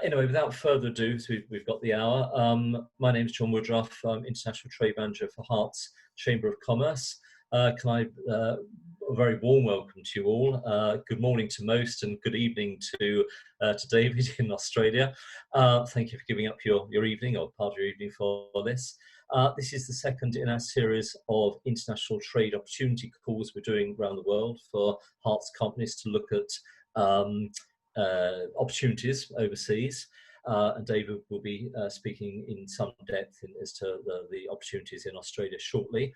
Anyway, without further ado, so we've got the hour. My name is John Woodruff. I'm International Trade Manager for Hearts Chamber of Commerce. Can I a very warm welcome to you all. Good morning to most, and good evening to David in Australia. Thank you for giving up your evening, or part of your evening, for this. This is the second in our series of international trade opportunity calls we're doing around the world for Hearts companies to look at opportunities overseas, and David will be speaking in some depth as to the opportunities in Australia shortly.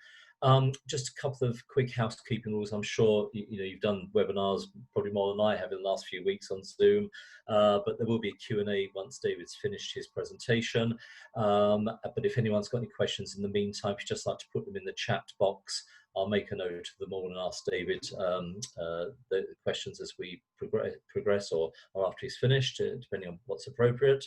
Just a couple of quick housekeeping rules. I'm sure you've done webinars probably more than I have in the last few weeks on Zoom, but there will be a Q&A once David's finished his presentation. But if anyone's got any questions in the meantime, if you'd just like to put them in the chat box, I'll make a note of them all and ask David the questions as we progress or after he's finished, depending on what's appropriate.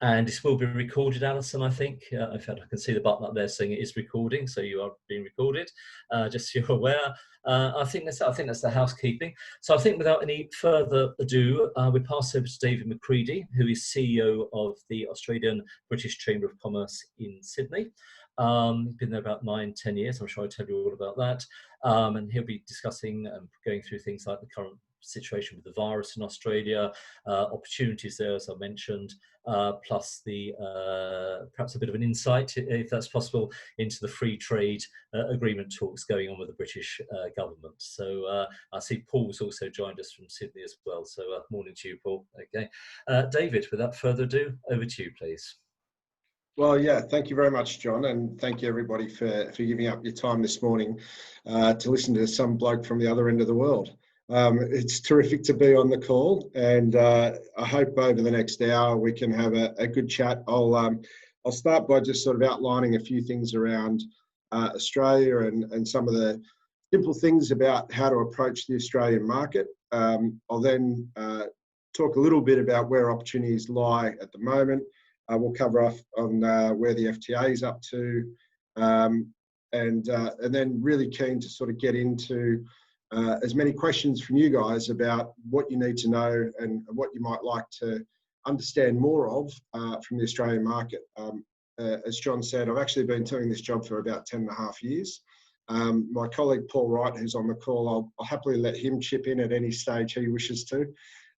And this will be recorded, Alison, I think. In fact, I can see the button up there saying it is recording, so you are being recorded, just so you're aware. I think that's the housekeeping. So I think without any further ado, we pass over to David McCredie, who is CEO of the Australian British Chamber of Commerce in Sydney. Been there about 9-10 years. I'm sure I'll tell you all about that. And he'll be discussing and going through things like the current situation with the virus in Australia, opportunities there, as I mentioned, plus the perhaps a bit of an insight, if that's possible, into the free trade agreement talks going on with the British government. So I see Paul's also joined us from Sydney as well. So morning to you, Paul. Okay, David, without further ado, over to you, please. Well, yeah, thank you very much, John, and thank you everybody for giving up your time this morning to listen to some bloke from the other end of the world. It's terrific to be on the call, and I hope over the next hour we can have a good chat. I'll start by just sort of outlining a few things around Australia and some of the simple things about how to approach the Australian market. I'll then talk a little bit about where opportunities lie at the moment. We'll cover off on where the FTA is up to, and then really keen to sort of get into as many questions from you guys about what you need to know and what you might like to understand more of from the Australian market. As John said, I've actually been doing this job for about 10.5 years. My colleague Paul Wright, who's on the call, I'll happily let him chip in at any stage he wishes to.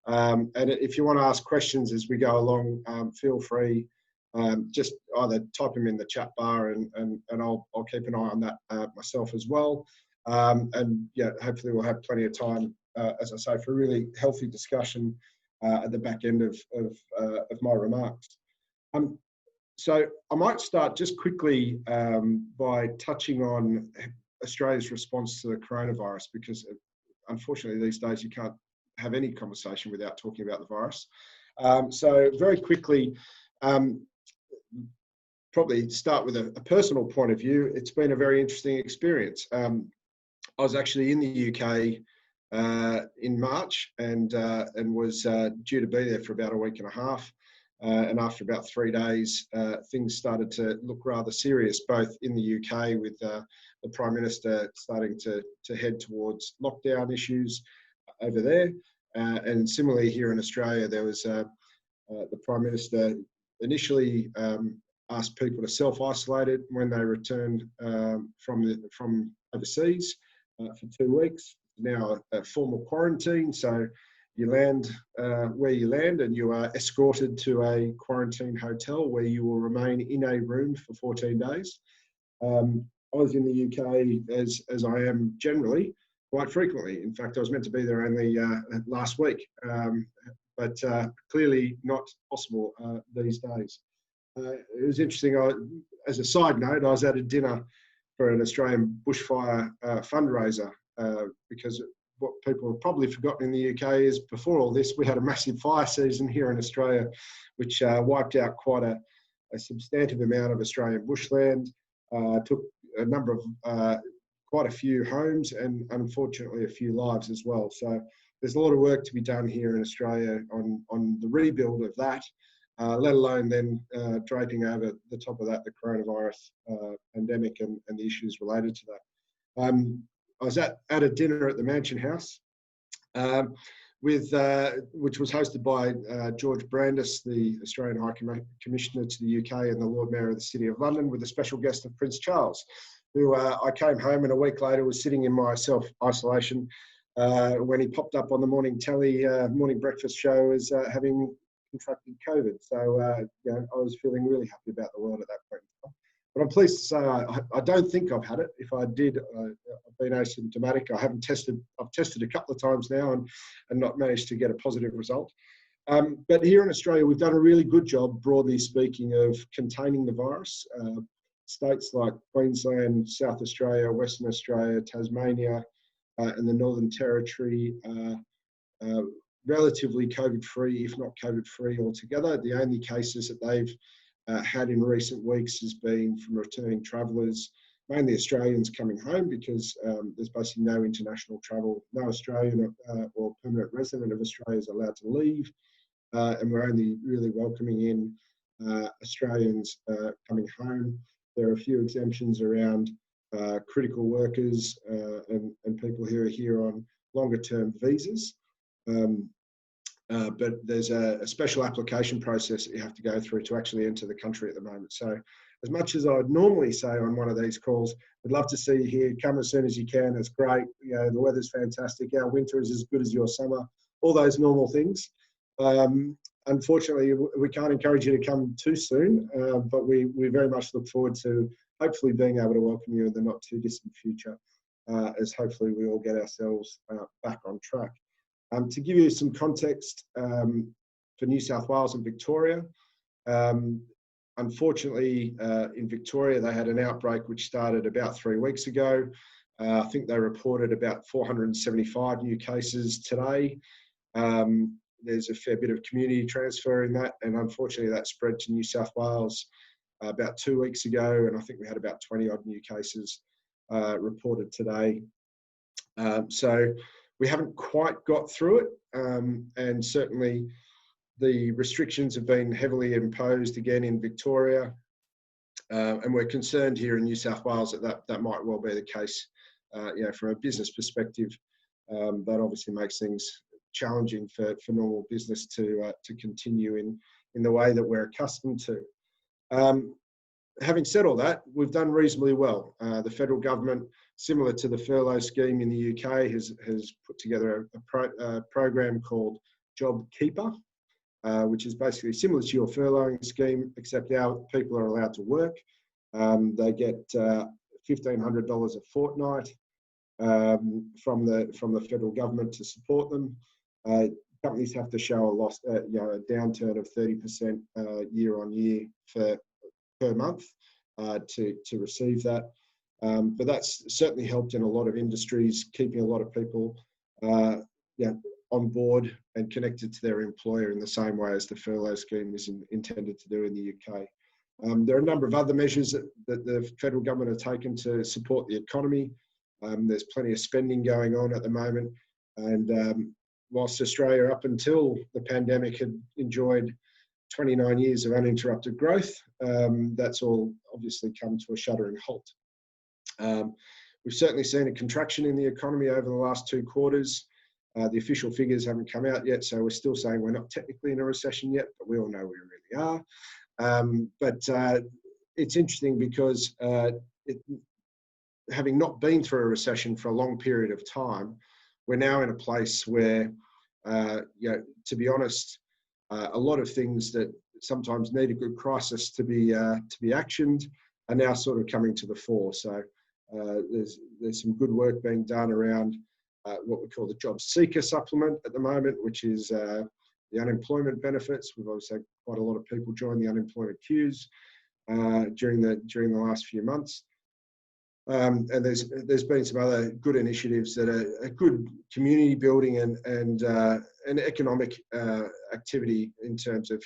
And if you want to ask questions as we go along, feel free. Just either type them in the chat bar, and I'll keep an eye on that myself as well. And yeah, hopefully we'll have plenty of time, as I say, for a really healthy discussion at the back end of my remarks. So I might start just quickly by touching on Australia's response to the coronavirus, because unfortunately these days you can't have any conversation without talking about the virus. So very quickly, probably start with a personal point of view. It's been a very interesting experience. I was actually in the UK in March and was due to be there for about a week and a half. And after about 3 days, things started to look rather serious, both in the UK with the Prime Minister starting to head towards lockdown issues over there. And similarly here in Australia, there was the Prime Minister initially asked people to self-isolate it when they returned from overseas for 2 weeks. Now a formal quarantine, so you land where you land and you are escorted to a quarantine hotel where you will remain in a room for 14 days. I was in the UK, as I am generally, quite frequently. In fact, I was meant to be there only last week, but clearly not possible these days. It was interesting. As a side note, I was at a dinner for an Australian bushfire fundraiser because what people have probably forgotten in the UK is before all this, we had a massive fire season here in Australia, which wiped out quite a substantive amount of Australian bushland, took a number of quite a few homes and unfortunately a few lives as well. So there's a lot of work to be done here in Australia on the rebuild of that, let alone then draping over the top of that the coronavirus pandemic and the issues related to that. I was at a dinner at the Mansion House which was hosted by George Brandis, the Australian High Commissioner to the UK and the Lord Mayor of the City of London, with a special guest of Prince Charles, who I came home and a week later was sitting in my self-isolation when he popped up on the morning telly, morning breakfast show as having contracted COVID. So, you know, I was feeling really happy about the world at that point in time. But I'm pleased to say I don't think I've had it. If I did, I've been asymptomatic. I haven't tested. I've tested a couple of times now and not managed to get a positive result. But here in Australia, we've done a really good job, broadly speaking, of containing the virus. States like Queensland, South Australia, Western Australia, Tasmania, and the Northern Territory are relatively COVID-free, if not COVID-free altogether. The only cases that they've had in recent weeks has been from returning travellers, mainly Australians coming home, because there's basically no international travel. No Australian or permanent resident of Australia is allowed to leave, and we're only really welcoming in Australians coming home. There are a few exemptions around critical workers and people who are here on longer term visas. But there's a special application process that you have to go through to actually enter the country at the moment. So as much as I'd normally say on one of these calls, I'd love to see you here, come as soon as you can, it's great, you know, the weather's fantastic, our winter is as good as your summer, all those normal things. Unfortunately, we can't encourage you to come too soon, but we very much look forward to hopefully being able to welcome you in the not too distant future, as hopefully we all get ourselves back on track. To give you some context for New South Wales and Victoria, unfortunately in Victoria they had an outbreak which started about 3 weeks ago. I think they reported about 475 new cases today. There's a fair bit of community transfer in that, and unfortunately that spread to New South Wales about 2 weeks ago, and I think we had about 20 odd new cases reported today. So we haven't quite got through it, and certainly the restrictions have been heavily imposed again in Victoria, and we're concerned here in New South Wales that might well be the case. You know, from a business perspective, that obviously makes things challenging for normal business to continue in the way that we're accustomed to. Having said all that, we've done reasonably well. The federal government, similar to the furlough scheme in the UK, has put together a program called JobKeeper, which is basically similar to your furloughing scheme, except our people are allowed to work. They get $1,500 a fortnight from the federal government to support them. Companies have to show a loss, a downturn of 30% year on year per month to receive that. But that's certainly helped in a lot of industries, keeping a lot of people on board and connected to their employer in the same way as the furlough scheme is intended to do in the UK. There are a number of other measures that the federal government have taken to support the economy. There's plenty of spending going on at the moment, and whilst Australia up until the pandemic had enjoyed 29 years of uninterrupted growth, that's all obviously come to a shuddering halt. We've certainly seen a contraction in the economy over the last 2 quarters. The official figures haven't come out yet, so we're still saying we're not technically in a recession yet, but we all know we really are. But it's interesting because having not been through a recession for a long period of time, we're now in a place where, to be honest, a lot of things that sometimes need a good crisis to be actioned are now sort of coming to the fore. So there's some good work being done around what we call the job seeker supplement at the moment, which is the unemployment benefits. We've obviously had quite a lot of people join the unemployment queues during the last few months. And there's been some other good initiatives that are good community building and economic activity in terms of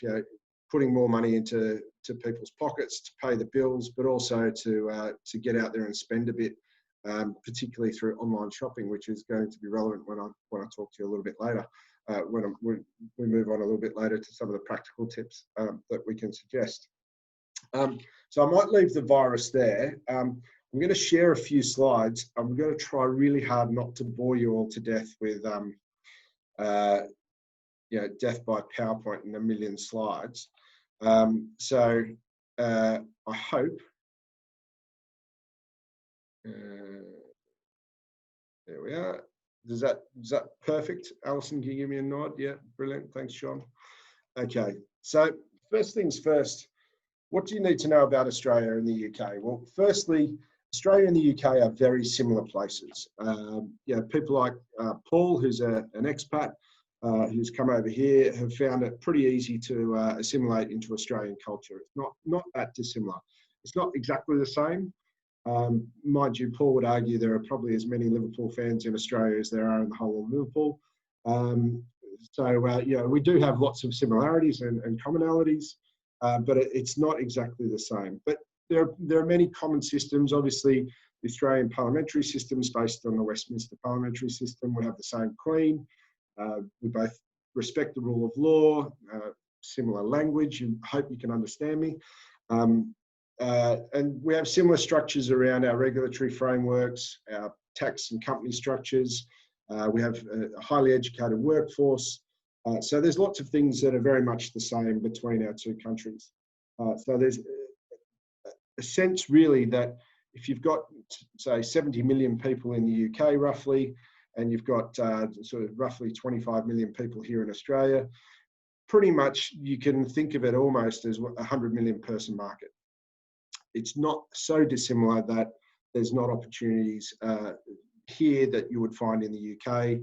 putting more money into people's pockets to pay the bills, but also to get out there and spend a bit, particularly through online shopping, which is going to be relevant when I talk to you a little bit later. When we move on a little bit later to some of the practical tips that we can suggest. So I might leave the virus there. I'm going to share a few slides. I'm going to try really hard not to bore you all to death with death by PowerPoint and a million slides. So I hope. There we are. Is that perfect? Alison, can you give me a nod? Yeah, brilliant. Thanks, Sean. Okay, so first things first, what do you need to know about Australia and the UK? Well, firstly, Australia and the UK are very similar places. People like Paul, who's an expat, who's come over here, have found it pretty easy to assimilate into Australian culture. It's not that dissimilar. It's not exactly the same. Mind you, Paul would argue there are probably as many Liverpool fans in Australia as there are in the whole of Liverpool. We do have lots of similarities and commonalities, but it's not exactly the same. But there are many common systems. Obviously, the Australian parliamentary system is based on the Westminster parliamentary system. We have the same Queen. We both respect the rule of law, similar language. I hope you can understand me. And we have similar structures around our regulatory frameworks, our tax and company structures. We have a highly educated workforce. So there's lots of things that are very much the same between our two countries. So there's a sense really that if you've got, say, 70 million people in the UK roughly, and you've got sort of roughly 25 million people here in Australia, pretty much you can think of it almost as a 100 million person market. It's not so dissimilar that there's not opportunities here that you would find in the UK.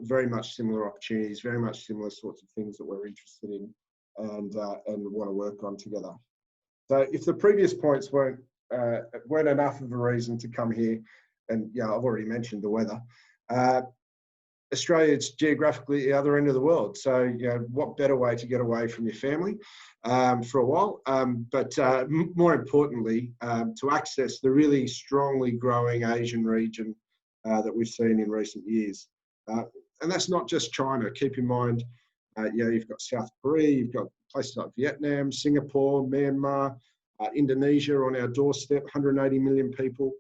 Very much similar opportunities, very much similar sorts of things that we're interested in and want to work on together. So if the previous points weren't enough of a reason to come here, and I've already mentioned the weather, Australia is geographically the other end of the world. So, what better way to get away from your family for a while, but more importantly, to access the really strongly growing Asian region that we've seen in recent years. And that's not just China. Keep in mind, you've got South Korea, you've got places like Vietnam, Singapore, Myanmar, Indonesia on our doorstep, 180 million people.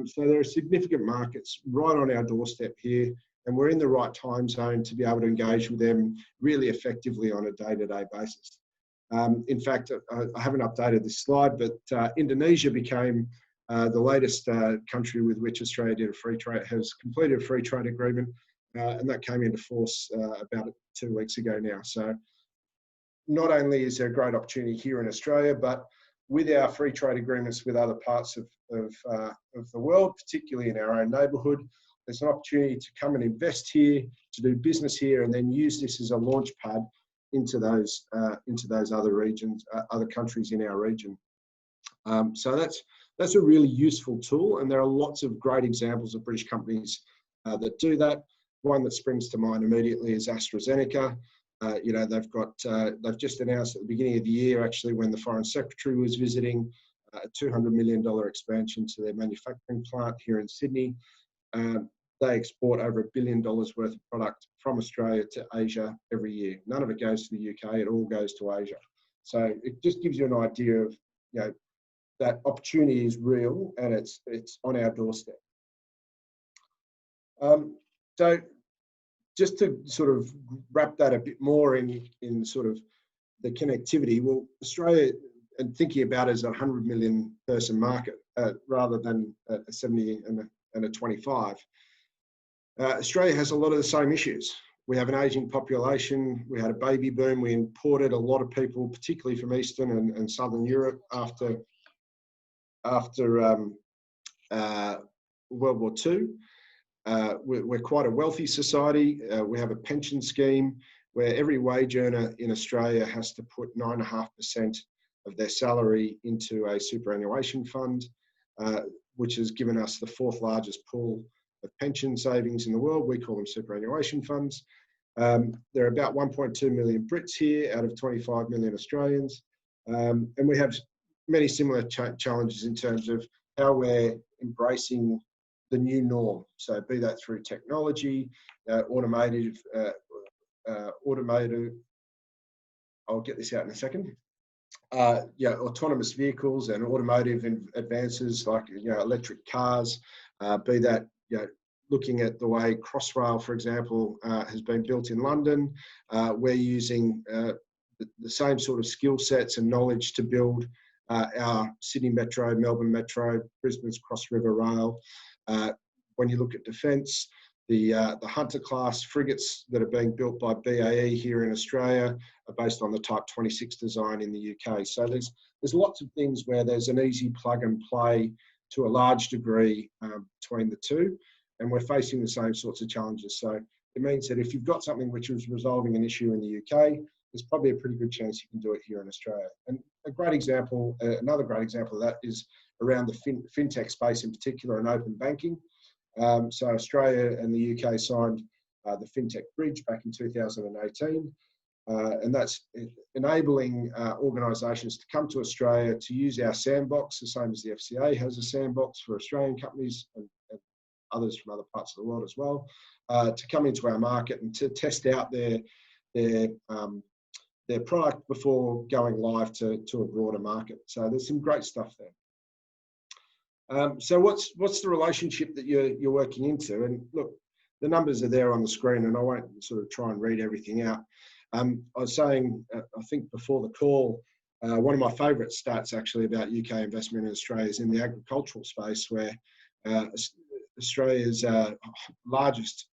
So there are significant markets right on our doorstep here, and we're in the right time zone to be able to engage with them really effectively on a day-to-day basis. In fact, I haven't updated this slide, but Indonesia became the latest country with which Australia has completed a free trade agreement, and that came into force about 2 weeks ago now. So not only is there a great opportunity here in Australia, but with our free trade agreements with other parts of the world, particularly in our own neighbourhood, there's an opportunity to come and invest here, to do business here, and then use this as a launch pad into those other regions, other countries in our region. So that's a really useful tool, and there are lots of great examples of British companies that do that. One that springs to mind immediately is AstraZeneca. They've just announced at the beginning of the year, actually, when the Foreign Secretary was visiting, a $200 million expansion to their manufacturing plant here in Sydney. They export over $1 billion worth of product from Australia to Asia every year. None of it goes to the UK, it all goes to Asia. So it just gives you an idea of, that opportunity is real and it's on our doorstep. So just to sort of wrap that a bit more in sort of the connectivity, well, Australia, and thinking about it as a 100 million person market rather than a 70 and a 25, Australia has a lot of the same issues. We have an aging population, we had a baby boom, we imported a lot of people, particularly from Eastern and Southern Europe after World War II. We're quite a wealthy society. We have a pension scheme where every wage earner in Australia has to put 9.5% of their salary into a superannuation fund, which has given us the 4th largest pool of pension savings in the world. We call them superannuation funds. There are about 1.2 million Brits here out of 25 million Australians. And we have many similar challenges in terms of how we're embracing the new norm. So be that through technology, automated, I'll get this out in a second. Autonomous vehicles and automotive advances like electric cars, be that looking at the way Crossrail, for example, has been built in London. We're using the same sort of skill sets and knowledge to build our Sydney Metro, Melbourne Metro, Brisbane's Cross River Rail. When you look at defence, the Hunter class frigates that are being built by BAE here in Australia are based on the Type 26 design in the UK. So there's lots of things where there's an easy plug and play to a large degree between the two, and we're facing the same sorts of challenges. So it means that if you've got something which is resolving an issue in the UK, there's probably a pretty good chance you can do it here in Australia. And a great example, another great example of that is around the fintech space in particular and open banking. So Australia and the UK signed the FinTech Bridge back in 2018, and that's enabling organisations to come to Australia to use our sandbox, the same as the FCA has a sandbox for Australian companies and others from other parts of the world as well, to come into our market and to test out their product before going live to a broader market. So there's some great stuff there. So what's the relationship that you're working into? And look, the numbers are there on the screen, and I won't sort of try and read everything out. I was saying, I think before the call, one of my favourite stats actually about UK investment in Australia is in the agricultural space, where Australia's largest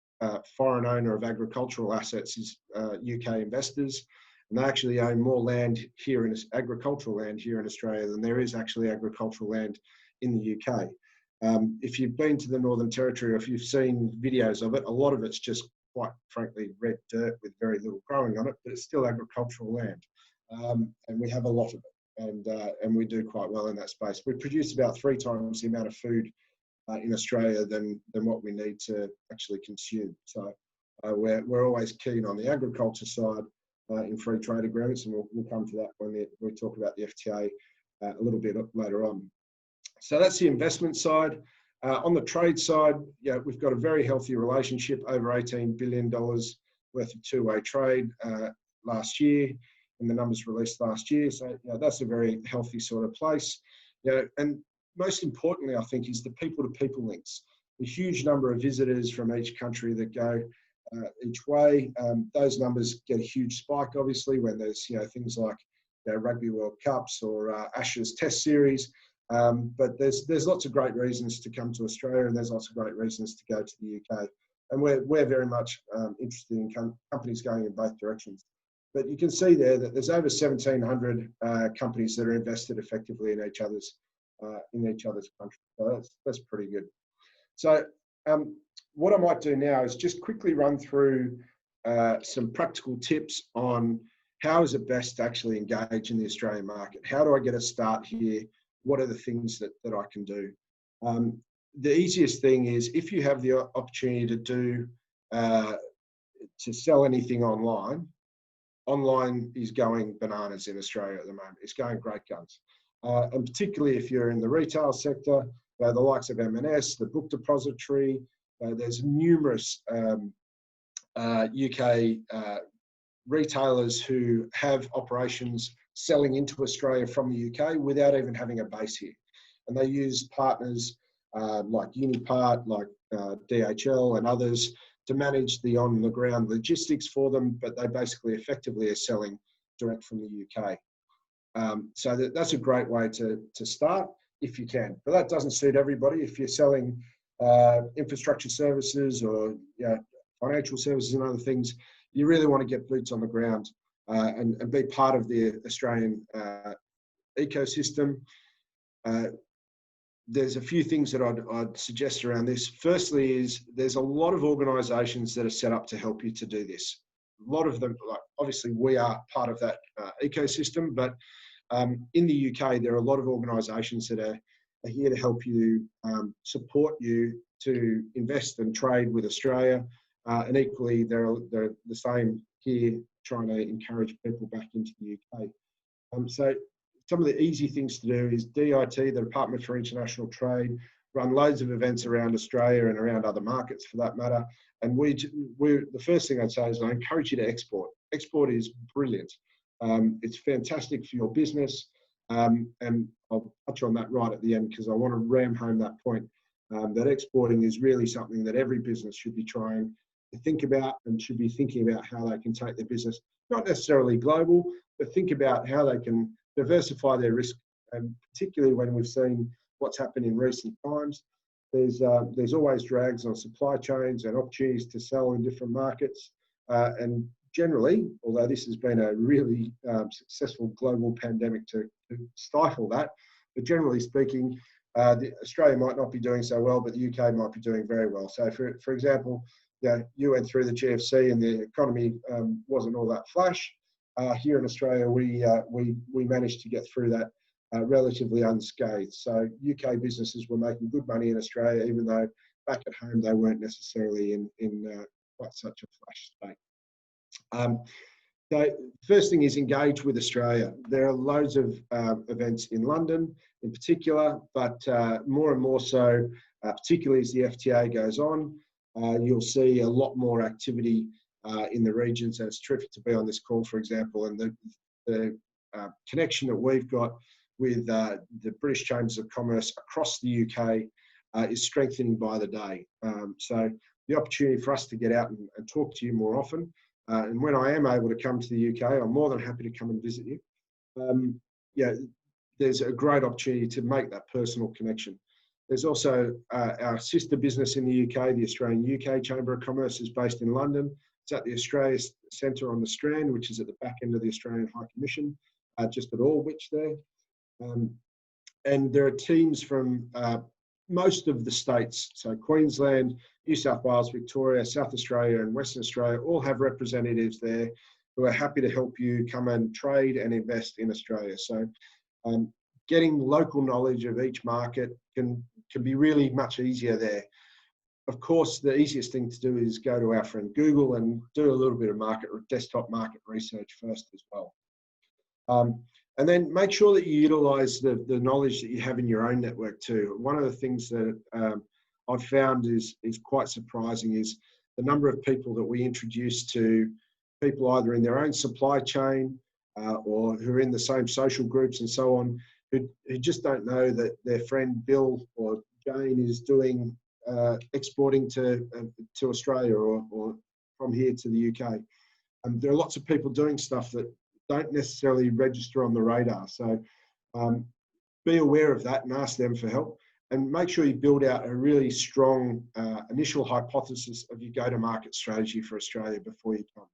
foreign owner of agricultural assets is UK investors. And they actually own more land here in agricultural land here in Australia than there is actually agricultural land in the UK. If you've been to the Northern Territory, or if you've seen videos of it, a lot of it's just quite frankly red dirt with very little growing on it, but it's still agricultural land. And we have a lot of it, and we do quite well in that space. We produce about 3 times the amount of food in Australia than what we need to actually consume. So we're always keen on the agriculture side in free trade agreements, and we'll come to that when we talk about the FTA a little bit later on. So that's the investment side. On the trade side, yeah, we've got a very healthy relationship, over $18 billion worth of two-way trade last year, in the numbers released last year. So that's a very healthy sort of place. And most importantly, I think, is the people-to-people links. The huge number of visitors from each country that go each way. Those numbers get a huge spike, obviously, when there's things like Rugby World Cups or Ashes Test Series. But there's lots of great reasons to come to Australia, and there's lots of great reasons to go to the UK. And we're very much interested in companies going in both directions. But you can see there that there's over 1,700 companies that are invested effectively in each other's countries. So that's pretty good. So what I might do now is just quickly run through some practical tips on how is it best to actually engage in the Australian market. How do I get a start here? What are the things that I can do? The easiest thing is, if you have the opportunity to sell anything online is going bananas in Australia at the moment. It's going great guns. And particularly if you're in the retail sector, the likes of M&S, the Book Depository, there's numerous UK retailers who have operations selling into Australia from the UK without even having a base here. And they use partners like Unipart, like DHL and others to manage the on-the-ground logistics for them, but they basically effectively are selling direct from the UK. So that's a great way to start if you can. But that doesn't suit everybody. If you're selling infrastructure services or financial services and other things, you really want to get boots on the ground and be part of the Australian ecosystem. There's a few things that I'd suggest around this. Firstly is there's a lot of organisations that are set up to help you to do this. A lot of them, like, obviously we are part of that ecosystem, but in the UK, there are a lot of organisations that are here to help you, support you to invest and trade with Australia. And equally, they're the same here, trying to encourage people back into the UK. So some of the easy things to do is DIT, the Department for International Trade, run loads of events around Australia and around other markets for that matter. And the first thing I'd say is I encourage you to export. Export is brilliant. It's fantastic for your business. And I'll touch on that right at the end because I want to ram home that point. that exporting is really something that every business should be trying to think about, and should be thinking about how they can take their business, not necessarily global, but think about how they can diversify their risk, and particularly when we've seen what's happened in recent times. There's always drags on supply chains and opportunities to sell in different markets. And generally, although this has been a really successful global pandemic to stifle that, but generally speaking, Australia might not be doing so well, but the UK might be doing very well. So, for example, you went through the GFC and the economy wasn't all that flash. Here in Australia, we managed to get through that relatively unscathed. So UK businesses were making good money in Australia, even though back at home they weren't necessarily in quite such a flash state. So first thing is engage with Australia. There are loads of events in London in particular, but more and more so, particularly as the FTA goes on, you'll see a lot more activity in the regions, and it's terrific to be on this call, for example, and the connection that we've got with the British Chambers of Commerce across the UK is strengthening by the day. So the opportunity for us to get out and talk to you more often, and when I am able to come to the UK, I'm more than happy to come and visit you. There's a great opportunity to make that personal connection. There's also our sister business in the UK, the Australian UK Chamber of Commerce, is based in London. It's at the Australia Centre on the Strand, which is at the back end of the Australian High Commission, just at Aldwych there. And there are teams from most of the states, so Queensland, New South Wales, Victoria, South Australia and Western Australia all have representatives there who are happy to help you come and trade and invest in Australia. So getting local knowledge of each market can be really much easier there. Of course, the easiest thing to do is go to our friend Google and do a little bit of desktop market research first as well. And then make sure that you utilise the knowledge that you have in your own network too. One of the things that I've found is quite surprising is the number of people that we introduce to people either in their own supply chain or who are in the same social groups and so on, who just don't know that their friend Bill or Jane is doing exporting to Australia or from here to the UK. There are lots of people doing stuff that don't necessarily register on the radar. So be aware of that and ask them for help, and make sure you build out a really strong initial hypothesis of your go-to-market strategy for Australia before you come.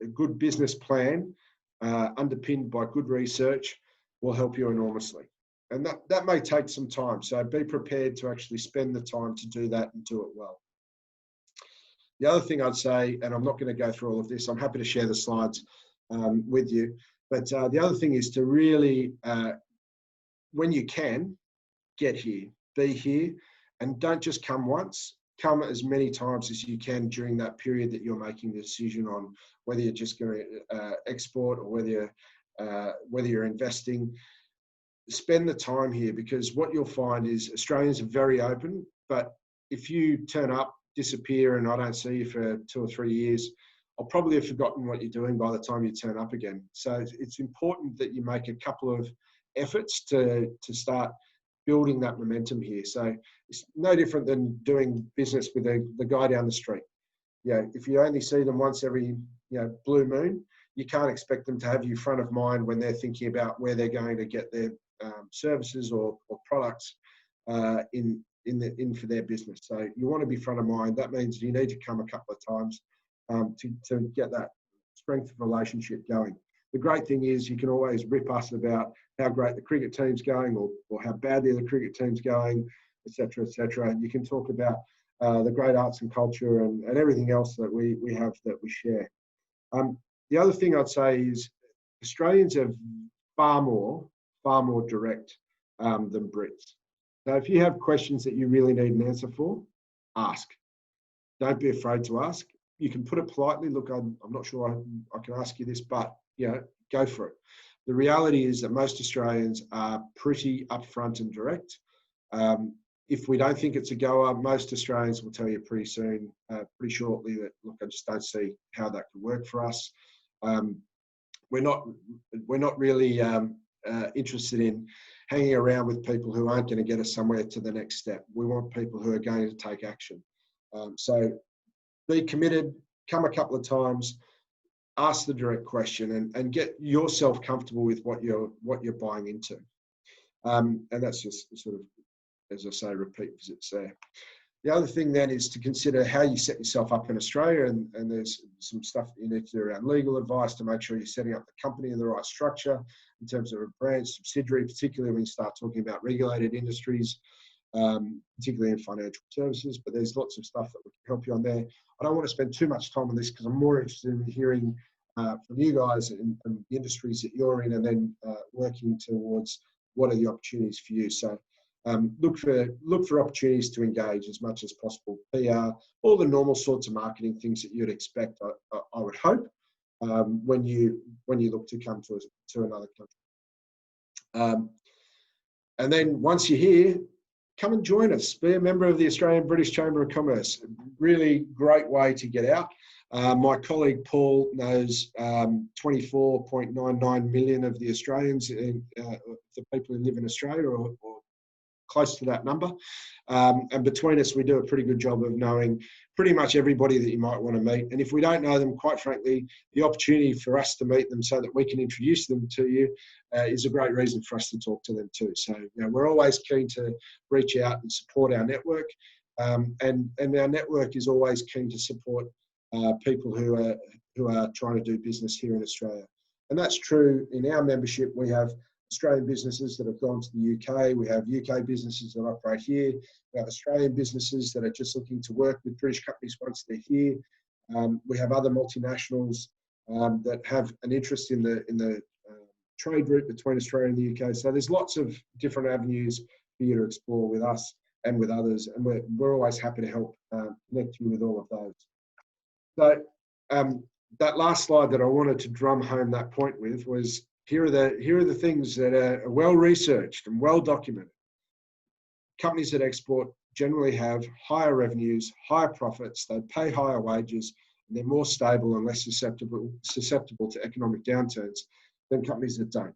A good business plan underpinned by good research will help you enormously. And that may take some time. So be prepared to actually spend the time to do that and do it well. The other thing I'd say, and I'm not going to go through all of this, I'm happy to share the slides with you, but the other thing is to really, when you can, get here, be here, and don't just come once, come as many times as you can during that period that you're making the decision on whether you're just going to export or whether you're investing. Spend the time here, because what you'll find is Australians are very open, but if you turn up, disappear, and I don't see you for 2 or 3 years, I'll probably have forgotten what you're doing by the time you turn up again. So it's important that you make a couple of efforts to start building that momentum here. So it's no different than doing business with the guy down the street. If you only see them once every blue moon, you can't expect them to have you front of mind when they're thinking about where they're going to get their services or products in for their business. So you want to be front of mind. That means you need to come a couple of times to get that strength of relationship going. The great thing is you can always rip us about how great the cricket team's going or how badly the cricket team's going, etc., etc. You can talk about the great arts and culture and everything else that we have that we share. The other thing I'd say is Australians are far more direct than Brits. So if you have questions that you really need an answer for, ask. Don't be afraid to ask. You can put it politely. Look, I'm not sure I can ask you this, but go for it. The reality is that most Australians are pretty upfront and direct. If we don't think it's a goer, most Australians will tell you pretty shortly that, look, I just don't see how that could work for us. We're not really interested in hanging around with people who aren't going to get us somewhere to the next step. We want people who are going to take action. So be committed, come a couple of times, ask the direct question, and get yourself comfortable with what you're buying into. And that's just sort of, as I say, repeat visits there. The other thing then is to consider how you set yourself up in Australia, and there's some stuff that you need to do around legal advice to make sure you're setting up the company in the right structure in terms of a branch, subsidiary, particularly when you start talking about regulated industries, particularly in financial services. But there's lots of stuff that we can help you on there. I don't want to spend too much time on this because I'm more interested in hearing from you guys and the industries that you're in, and then working towards what are the opportunities for you. So look for opportunities to engage as much as possible. PR, all the normal sorts of marketing things that you'd expect, I would hope, when you look to come to another country. And then once you're here, come and join us. Be a member of the Australian British Chamber of Commerce. Really great way to get out. My colleague Paul knows 24.99 million of the Australians, the people who live in Australia, or close to that number. And between us, we do a pretty good job of knowing pretty much everybody that you might want to meet. And if we don't know them, quite frankly, the opportunity for us to meet them so that we can introduce them to you is a great reason for us to talk to them too. So we're always keen to reach out and support our network. And our network is always keen to support people who are trying to do business here in Australia. And that's true in our membership. We have Australian businesses that have gone to the UK. We have UK businesses that operate here. We have Australian businesses that are just looking to work with British companies once they're here. We have other multinationals that have an interest in the trade route between Australia and the UK. So there's lots of different avenues for you to explore with us and with others, and we're always happy to help connect you with all of those. So that last slide that I wanted to drum home that point with was, here are the things that are well researched and well documented. Companies that export generally have higher revenues, higher profits, they pay higher wages, and they're more stable and less susceptible to economic downturns than companies that don't.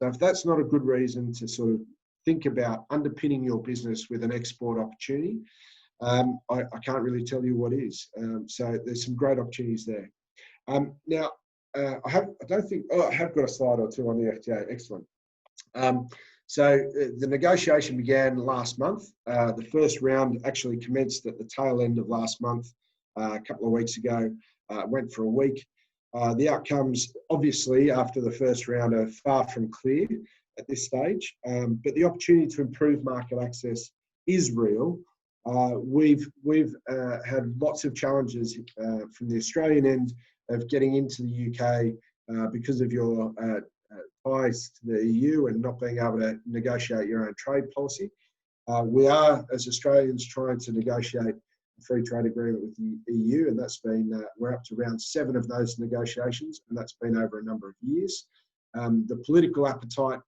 So if that's not a good reason to sort of think about underpinning your business with an export opportunity, I can't really tell you what is. So there's some great opportunities there. Now, I have got a slide or two on the FTA. Excellent. So the negotiation began last month. The first round actually commenced at the tail end of last month, a couple of weeks ago. Went for a week. The outcomes, obviously, after the first round are far from clear at this stage, but the opportunity to improve market access is real. We've had lots of challenges from the Australian end of getting into the UK because of your ties to the EU and not being able to negotiate your own trade policy. We are, as Australians, trying to negotiate a free trade agreement with the EU, and that's been, we're up to round 7 of those negotiations, and that's been over a number of years. The political appetite,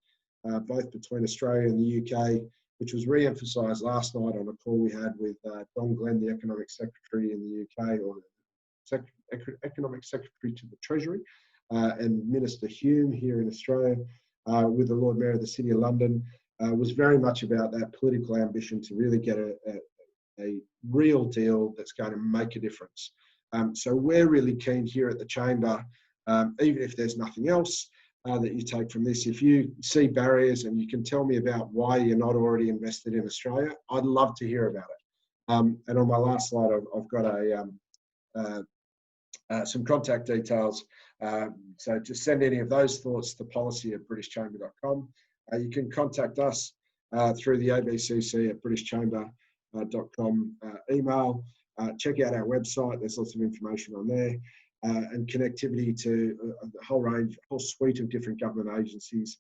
both between Australia and the UK, which was re-emphasised last night on a call we had with Don Glenn, the Economic Secretary in the UK, or Economic Secretary to the Treasury, and Minister Hume here in Australia, with the Lord Mayor of the City of London, was very much about that political ambition to really get a real deal that's going to make a difference. So we're really keen here at the Chamber, even if there's nothing else that you take from this, if you see barriers and you can tell me about why you're not already invested in Australia, I'd love to hear about it. And on my last slide, I've got some contact details. So just send any of those thoughts to policy@britishchamber.com. You can contact us through the abcc@britishchamber.com email. Check out our website. There's lots of information on there, and connectivity to a whole suite of different government agencies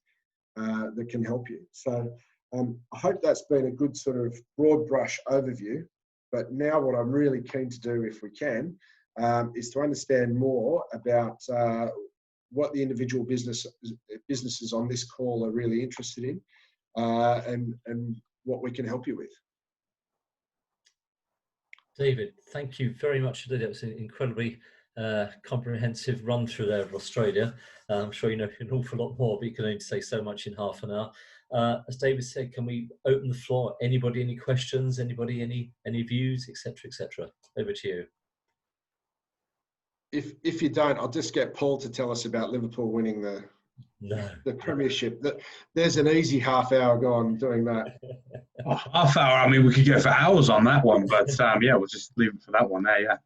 that can help you. So I hope that's been a good sort of broad brush overview. But now what I'm really keen to do, if we can, is to understand more about what the individual businesses on this call are really interested in, and what we can help you with. David, thank you very much. That was incredibly comprehensive run through there of Australia. I'm sure you know an awful lot more, but you can only say so much in half an hour. As David said, can we open the floor? Anybody, any questions? Anybody, any views, etc., etc.? Over to you. If you don't, I'll just get Paul to tell us about Liverpool winning the Premiership. There's an easy half hour gone doing that. Oh, half hour. I mean, we could go for hours on that one, but yeah, we'll just leave it for that one there. Yeah.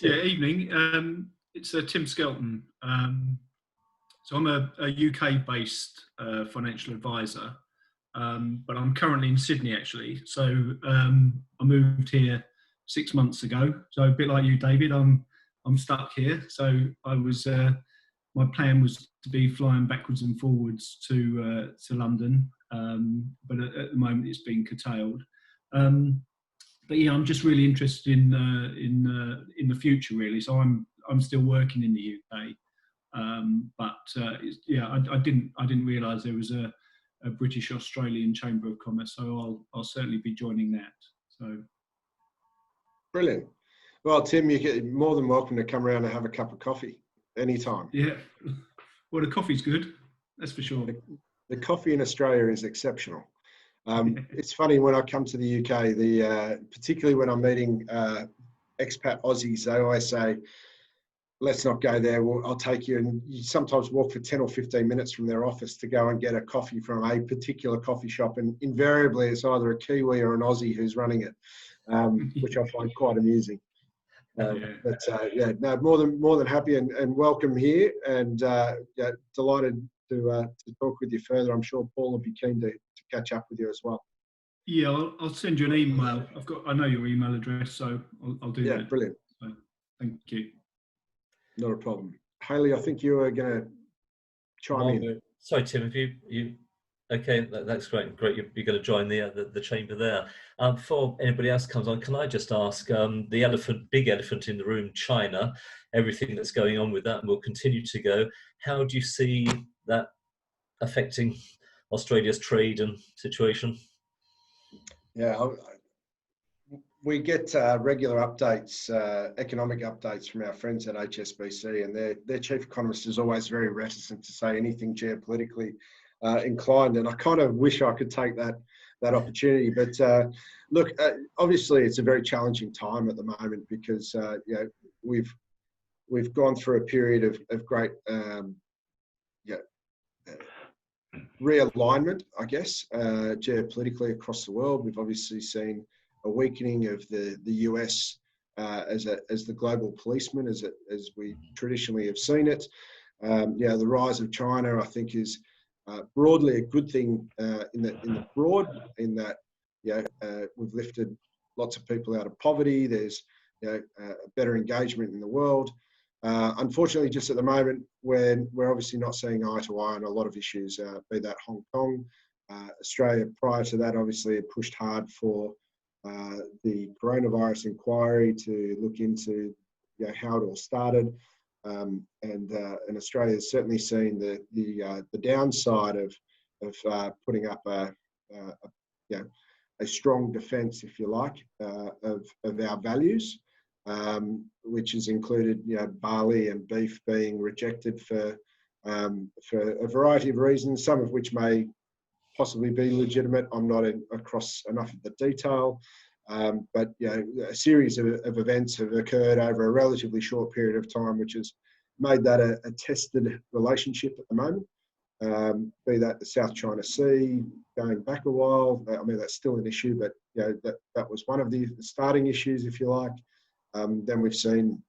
Yeah, evening. It's Tim Skelton. So I'm a UK-based financial advisor, but I'm currently in Sydney actually. So I moved here 6 months ago. So a bit like you, David, I'm stuck here. So I was my plan was to be flying backwards and forwards to London, but at the moment it's been curtailed. But yeah, I'm just really interested in the future, really. So I'm still working in the UK, but yeah, I didn't realise there was a British Australian Chamber of Commerce. So I'll certainly be joining that. So Brilliant. Well, Tim, you're more than welcome to come around and have a cup of coffee anytime. Yeah, well, the coffee's good, that's for sure. The coffee in Australia is exceptional. It's funny when I come to the UK, particularly when I'm meeting expat Aussies, they always say, let's not go there, I'll take you. And you sometimes walk for 10 or 15 minutes from their office to go and get a coffee from a particular coffee shop. And invariably it's either a Kiwi or an Aussie who's running it, which I find quite amusing. But yeah, no, more than happy and welcome here, and yeah, delighted to talk with you further. I'm sure Paul will be keen to catch up with you as well. Yeah, I'll send you an email. I know your email address, so I'll do that. Yeah, brilliant. So, thank you. Not a problem. Haley, I think you were going to chime in. Sorry, Tim, if you okay, that's great. Great, you're going to join the chamber there. Before anybody else comes on, can I just ask the big elephant in the room, China, everything that's going on with that, and will continue to go. How do you see that affecting Australia's trade and situation? Yeah, we get regular updates, economic updates from our friends at HSBC, and their chief economist is always very reticent to say anything geopolitically inclined, and I kind of wish I could take that opportunity. But look, obviously it's a very challenging time at the moment because you know, we've gone through a period of great realignment, I guess, geopolitically across the world. We've obviously seen a weakening of the US as the global policeman, as we traditionally have seen it. Yeah, the rise of China, I think, is broadly a good thing in the broad, in that we've lifted lots of people out of poverty. There's a better engagement in the world. Unfortunately, just at the moment, we're obviously not seeing eye to eye on a lot of issues, be that Hong Kong. Australia, prior to that, obviously had pushed hard for the coronavirus inquiry to look into how it all started. And Australia has certainly seen the downside of putting up a strong defence, if you like, of our values, which has included barley and beef being rejected for a variety of reasons, some of which may possibly be legitimate. I'm not across enough of the detail, but a series of events have occurred over a relatively short period of time, which has made that a tested relationship at the moment. Be that the South China Sea, going back a while. I mean, that's still an issue, but that was one of the starting issues, if you like. Then we've seen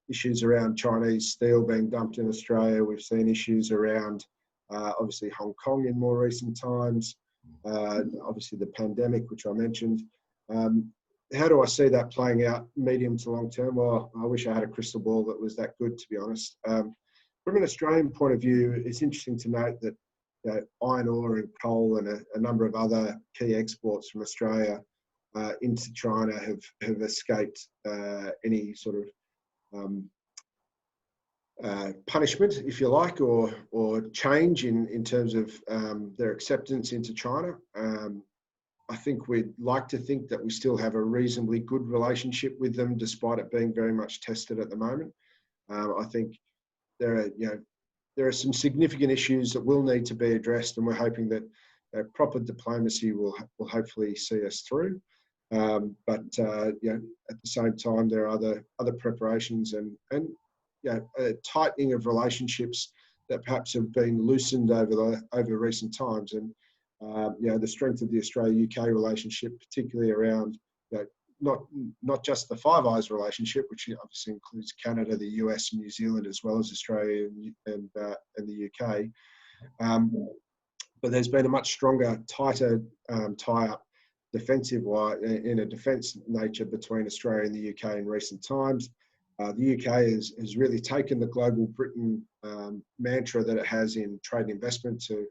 issues around Chinese steel being dumped in Australia. We've seen issues around obviously Hong Kong in more recent times. Obviously the pandemic, which I mentioned. How do I see that playing out medium to long term? Well, I wish I had a crystal ball that was that good, to be honest. From an Australian point of view, it's interesting to note that iron ore and coal and a number of other key exports from Australia into China have escaped any sort of punishment, if you like, or change in terms of their acceptance into China. I think we'd like to think that we still have a reasonably good relationship with them, despite it being very much tested at the moment. I think there are some significant issues that will need to be addressed, and we're hoping that proper diplomacy will hopefully see us through. But at the same time, there are other preparations and a tightening of relationships that perhaps have been loosened over recent times. And the strength of the Australia-UK relationship, particularly around not just the Five Eyes relationship, which obviously includes Canada, the US, and New Zealand, as well as Australia and the UK. But there's been a much stronger, tighter tie-up in a defence nature between Australia and the UK in recent times. The UK has really taken the global Britain mantra that it has in trade and investment to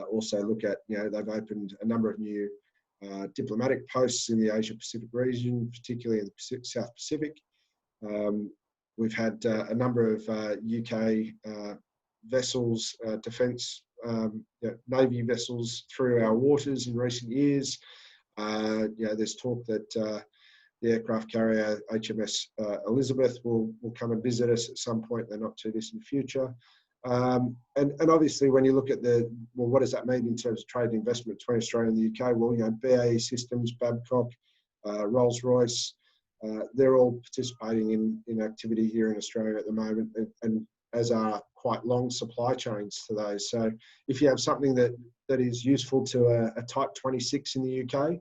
also look at, they've opened a number of new diplomatic posts in the Asia Pacific region, particularly in the South Pacific. We've had a number of UK vessels, defence, Navy vessels through our waters in recent years. There's talk that the aircraft carrier HMS Elizabeth will come and visit us at some point in the not too distant future. And obviously, when you look at what does that mean in terms of trade and investment between Australia and the UK? Well, BAE Systems, Babcock, Rolls-Royce, they're all participating in activity here in Australia at the moment, and as are quite long supply chains to those. So if you have something that is useful to a Type 26 in the UK,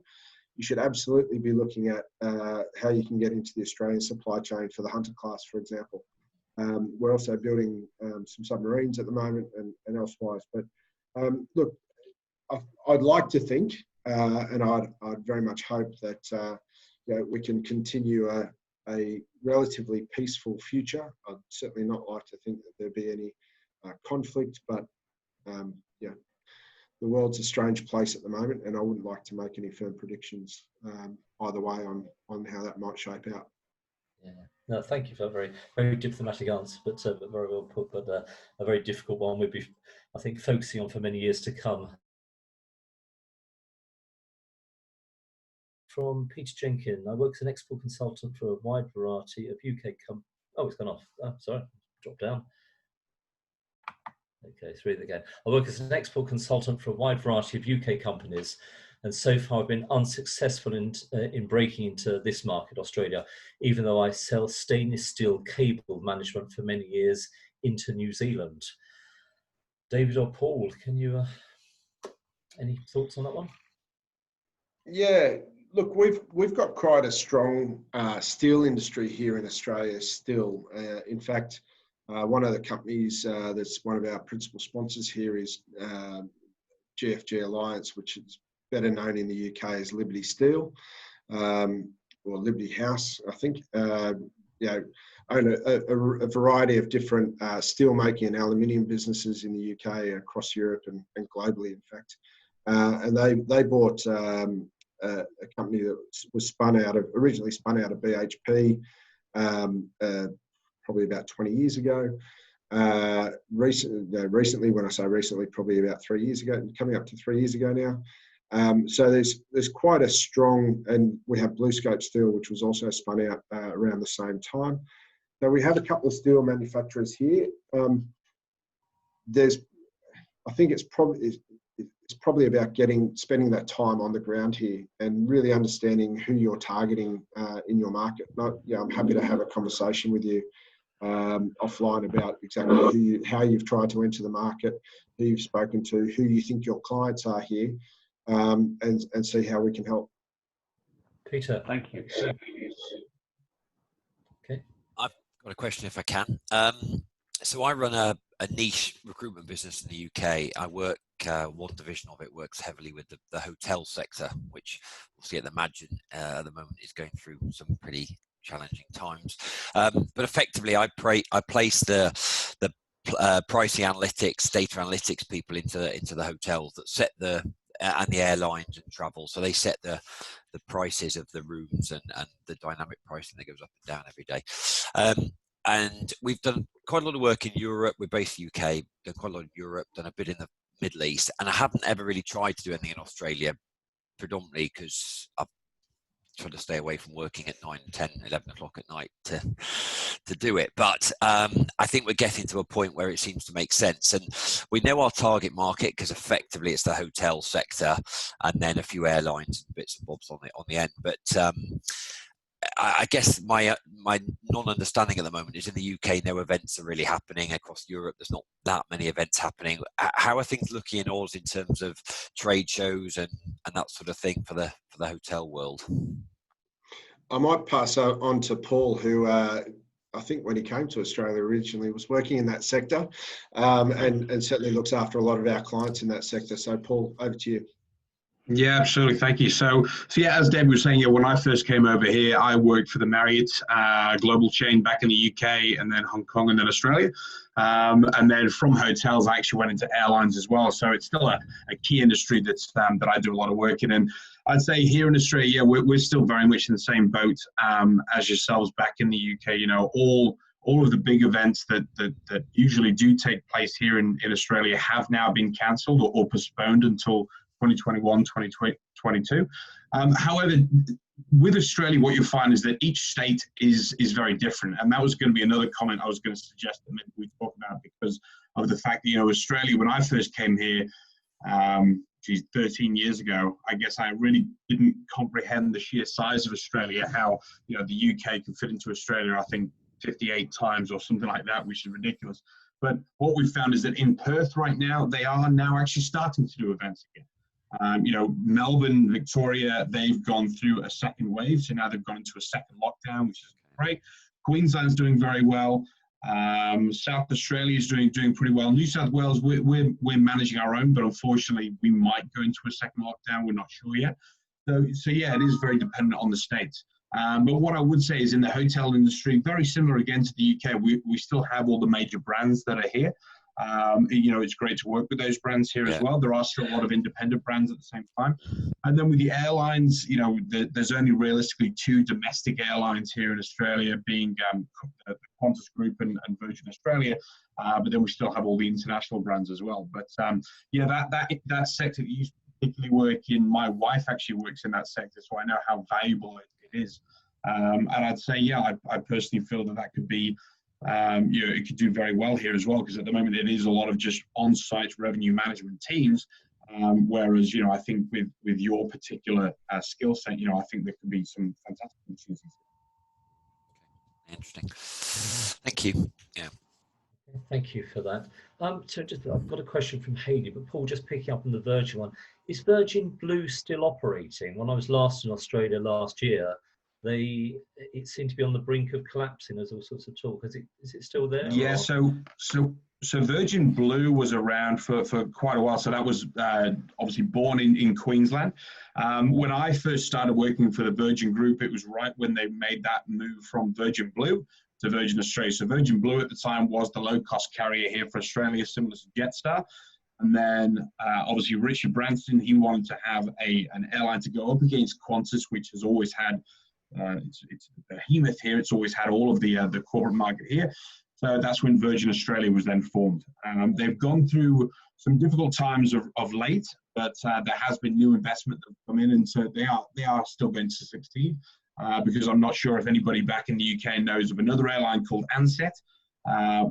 you should absolutely be looking at how you can get into the Australian supply chain for the Hunter class, for example. We're also building some submarines at the moment and elsewise. But look, I'd like to think, and I'd very much hope that we can continue a relatively peaceful future. I'd certainly not like to think that there'd be any conflict, but the world's a strange place at the moment, and I wouldn't like to make any firm predictions either way on how that might shape out. Yeah. No, thank you for a very, very diplomatic answer, but very well put, but a very difficult one we'll be, I think, focusing on for many years to come. From Peter Jenkin, I work as an export consultant for a wide variety of UK companies. Oh, it's gone off. Oh, sorry, dropped down. Okay, let's read it again. I work as an export consultant for a wide variety of UK companies, and so far I've been unsuccessful in breaking into this market, Australia, even though I sell stainless steel cable management for many years into New Zealand. David or Paul, can you, any thoughts on that one? Yeah, look, we've got quite a strong steel industry here in Australia still. In fact, one of the companies that's one of our principal sponsors here is GFG Alliance, which is better known in the UK as Liberty Steel, or Liberty House, I think. Own a variety of different steelmaking and aluminium businesses in the UK, across Europe and globally, in fact. And they bought a company that was originally spun out of BHP probably about 20 years ago. Recently, when I say recently, probably about 3 years ago, coming up to 3 years ago now. So there's quite a strong, and we have BlueScope Steel, which was also spun out around the same time. So we have a couple of steel manufacturers here. I think it's probably about spending that time on the ground here and really understanding who you're targeting in your market. I'm happy to have a conversation with you offline about exactly how you've tried to enter the market, who you've spoken to, who you think your clients are here, and see how we can help. Peter. Thank you. Okay. I've got a question if I can. So I run a niche recruitment business in the UK. I work, one division of it works heavily with the hotel sector, which obviously at the moment is going through some pretty challenging times. But effectively, I place the pricing analytics, data analytics people into the hotels that set and the airlines and travel. So they set the prices of the rooms and the dynamic pricing that goes up and down every day. And we've done quite a lot of work in Europe. We're based in the UK, done quite a lot in Europe, done a bit in the Middle East, and I haven't ever really tried to do anything in Australia predominantly because I've tried to stay away from working at 9, 10, 11 o'clock at night to do it. But I think we're getting to a point where it seems to make sense. And we know our target market because effectively it's the hotel sector and then a few airlines and bits and bobs on the end. But I guess my non-understanding at the moment is in the UK, no events are really happening. Across Europe, there's not that many events happening. How are things looking in Oz in terms of trade shows and that sort of thing for the hotel world? I might pass on to Paul, who I think when he came to Australia originally was working in that sector, and certainly looks after a lot of our clients in that sector. So Paul, over to you. Yeah, absolutely. Thank you. So yeah, as Deb was saying, when I first came over here, I worked for the Marriott global chain back in the UK, and then Hong Kong, and then Australia. And then from hotels, I actually went into airlines as well. So it's still a key industry that I do a lot of work in. And I'd say here in Australia, we're still very much in the same boat as yourselves back in the UK. All of the big events that usually do take place here in Australia have now been cancelled or postponed until 2021, 2022. However, with Australia, what you'll find is that each state is very different. And that was going to be another comment I was going to suggest that maybe we talk about, because of the fact that, Australia, when I first came here, 13 years ago, I guess I really didn't comprehend the sheer size of Australia, how, the UK can fit into Australia, I think 58 times or something like that, which is ridiculous. But what we've found is that in Perth right now, they are now actually starting to do events again. Melbourne, Victoria, they've gone through a second wave, so now they've gone into a second lockdown, which is great. Queensland's doing very well. South Australia is doing pretty well. New South Wales, we're managing our own, but unfortunately, we might go into a second lockdown. We're not sure yet. So yeah, it is very dependent on the states. But what I would say is in the hotel industry, very similar again to the UK, we still have all the major brands that are here. It's great to work with those brands here as well. There are still a lot of independent brands at the same time. And then with the airlines, there's only realistically 2 domestic airlines here in Australia, being the Qantas Group and Virgin Australia. But then we still have all the international brands as well. But that sector that you particularly work in, my wife actually works in that sector, so I know how valuable it is. And I'd say, I personally feel that could be it could do very well here as well, because at the moment it is a lot of just on-site revenue management teams, whereas I think with your particular skill set, I think there could be some fantastic opportunities. Interesting. Thank you. Yeah. Thank you for that. So I've got a question from Hayley, but Paul, just picking up on the Virgin one, is Virgin Blue still operating? When I was last in Australia last year, it seemed to be on the brink of collapsing. There's all sorts of talk. Is it still there? Yeah, so Virgin Blue was around for quite a while. So that was obviously born in Queensland. When I first started working for the Virgin Group, it was right when they made that move from Virgin Blue to Virgin Australia. So Virgin Blue at the time was the low-cost carrier here for Australia, similar to Jetstar. And then obviously Richard Branson, he wanted to have an airline to go up against Qantas, which has always had it's a behemoth here. It's always had all of the corporate market here. So that's when Virgin Australia was then formed. They've gone through some difficult times of late, but there has been new investment that have come in, and so they are still going to succeed. Because I'm not sure if anybody back in the UK knows of another airline called Ansett,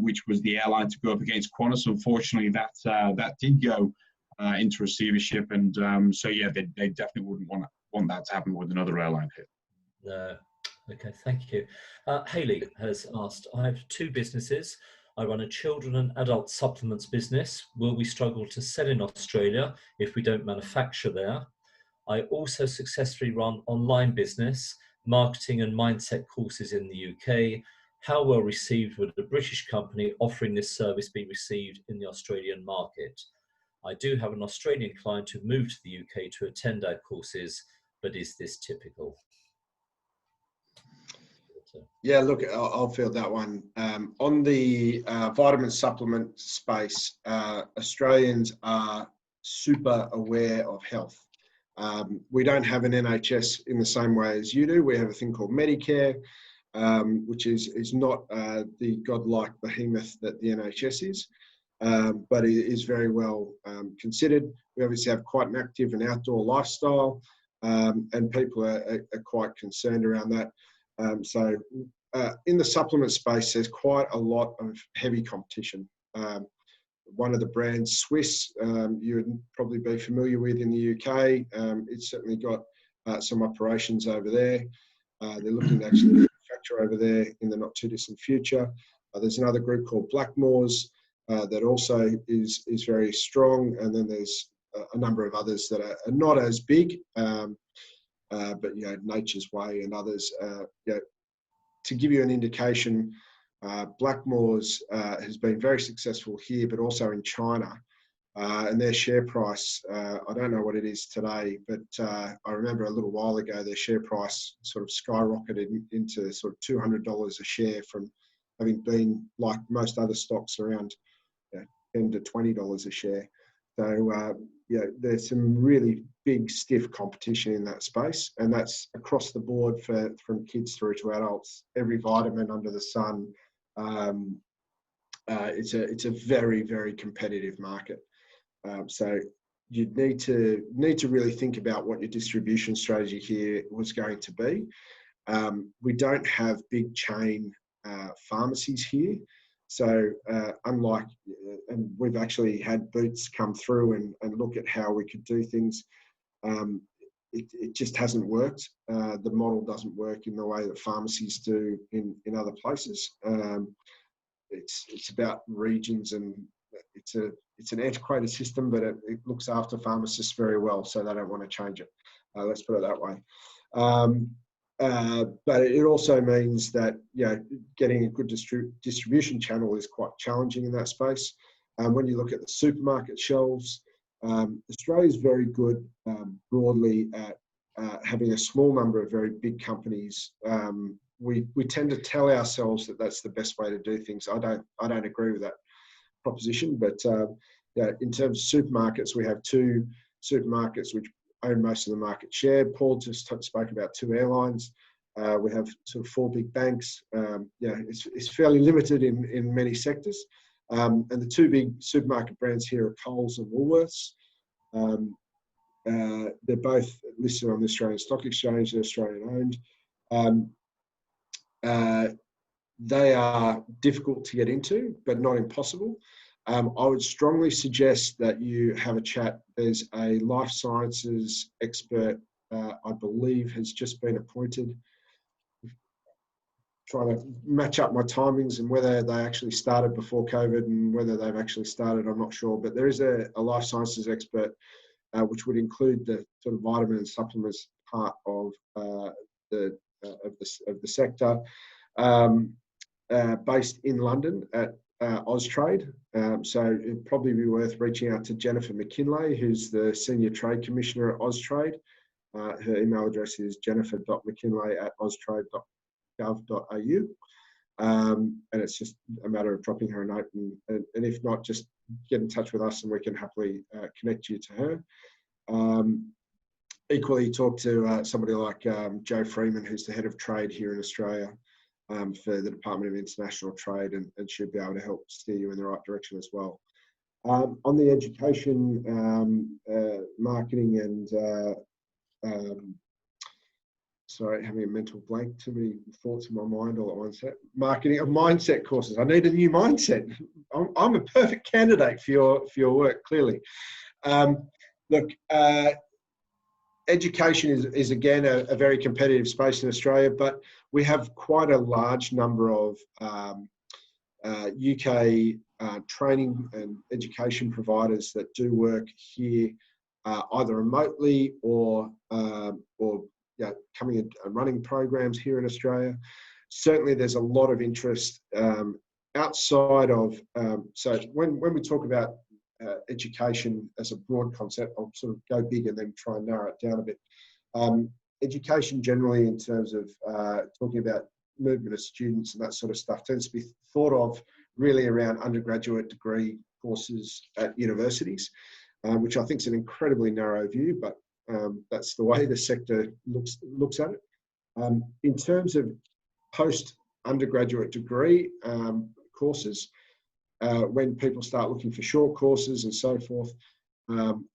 which was the airline to go up against Qantas. Unfortunately, that did go into receivership, and so yeah, they definitely wouldn't want that to happen with another airline here. No. Okay, thank you. Hayley has asked, I have 2 businesses. I run a children and adult supplements business. Will we struggle to sell in Australia if we don't manufacture there? I also successfully run online business, marketing and mindset courses in the UK. How well received would a British company offering this service be received in the Australian market? I do have an Australian client who moved to the UK to attend our courses, but is this typical? Yeah, look, I'll field that one. On the vitamin supplement space, Australians are super aware of health. We don't have an NHS in the same way as you do. We have a thing called Medicare, which is not the godlike behemoth that the NHS is, but it is very well considered. We obviously have quite an active and outdoor lifestyle. and people are quite concerned around that. So in the supplement space, there's quite a lot of heavy competition. One of the brands, Swiss, you would probably be familiar with in the UK. It's certainly got some operations over there. They're looking to actually manufacture over there in the not too distant future. There's another group called Blackmores that also is very strong, and then there's a number of others that are not as big, but Nature's Way and others. To give you an indication, Blackmores has been very successful here, but also in China. And their share price, I don't know what it is today, but I remember a little while ago, their share price sort of skyrocketed into sort of $200 a share from having been, like most other stocks, around $10 to $20 a share. So, there's some really big, stiff competition in that space, and that's across the board from kids through to adults. Every vitamin under the sun. It's a very, very competitive market. So you need to really think about what your distribution strategy here was going to be. We don't have big chain pharmacies here. So unlike, and we've actually had Boots come through and look at how we could do things. It just hasn't worked. The model doesn't work in the way that pharmacies do in other places. It's about regions, and it's an antiquated system, but it looks after pharmacists very well, so they don't want to change it. Let's put it that way. But it also means that getting a good distribution channel is quite challenging in that space. When you look at the supermarket shelves, Australia is very good broadly at having a small number of very big companies. We tend to tell ourselves that that's the best way to do things. I don't agree with that proposition, but in terms of supermarkets, we have two supermarkets which own most of the market share. Paul just spoke about two airlines. We have sort of four big banks. It's fairly limited in many sectors. And the two big supermarket brands here are Coles and Woolworths. They're both listed on the Australian Stock Exchange. They're Australian owned. They are difficult to get into, but not impossible. I would strongly suggest that you have a chat. There's a life sciences expert, I believe, has just been appointed. Trying to match up my timings and whether they actually started before COVID and whether they've actually started, I'm not sure. But there is a life sciences expert, which would include the sort of vitamin and supplements part of the sector, based in London at Austrade. So it'd probably be worth reaching out to Jennifer McKinlay, who's the Senior Trade Commissioner at Austrade. Her email address is jennifer.mckinlay@austrade.gov.au. And it's just a matter of dropping her a note, and if not, just get in touch with us and we can happily connect you to her. Equally, talk to somebody like Joe Freeman, who's the head of trade here in Australia for the Department of International Trade, and should be able to help steer you in the right direction as well. On the education, marketing and sorry, having a mental blank, too many thoughts in my mind all at once. Marketing of mindset courses. I need a new mindset. I'm a perfect candidate for your work, clearly. Look, education is again a very competitive space in Australia, but we have quite a large number of UK training and education providers that do work here, either remotely or coming and running programs here in Australia. Certainly, there's a lot of interest outside of. So when we talk about education as a broad concept, I'll sort of go big and then try and narrow it down a bit. Education generally, in terms of talking about movement of students and that sort of stuff, tends to be thought of really around undergraduate degree courses at universities, which I think is an incredibly narrow view, but that's the way the sector looks at it. In terms of post-undergraduate degree courses, when people start looking for short courses and so forth,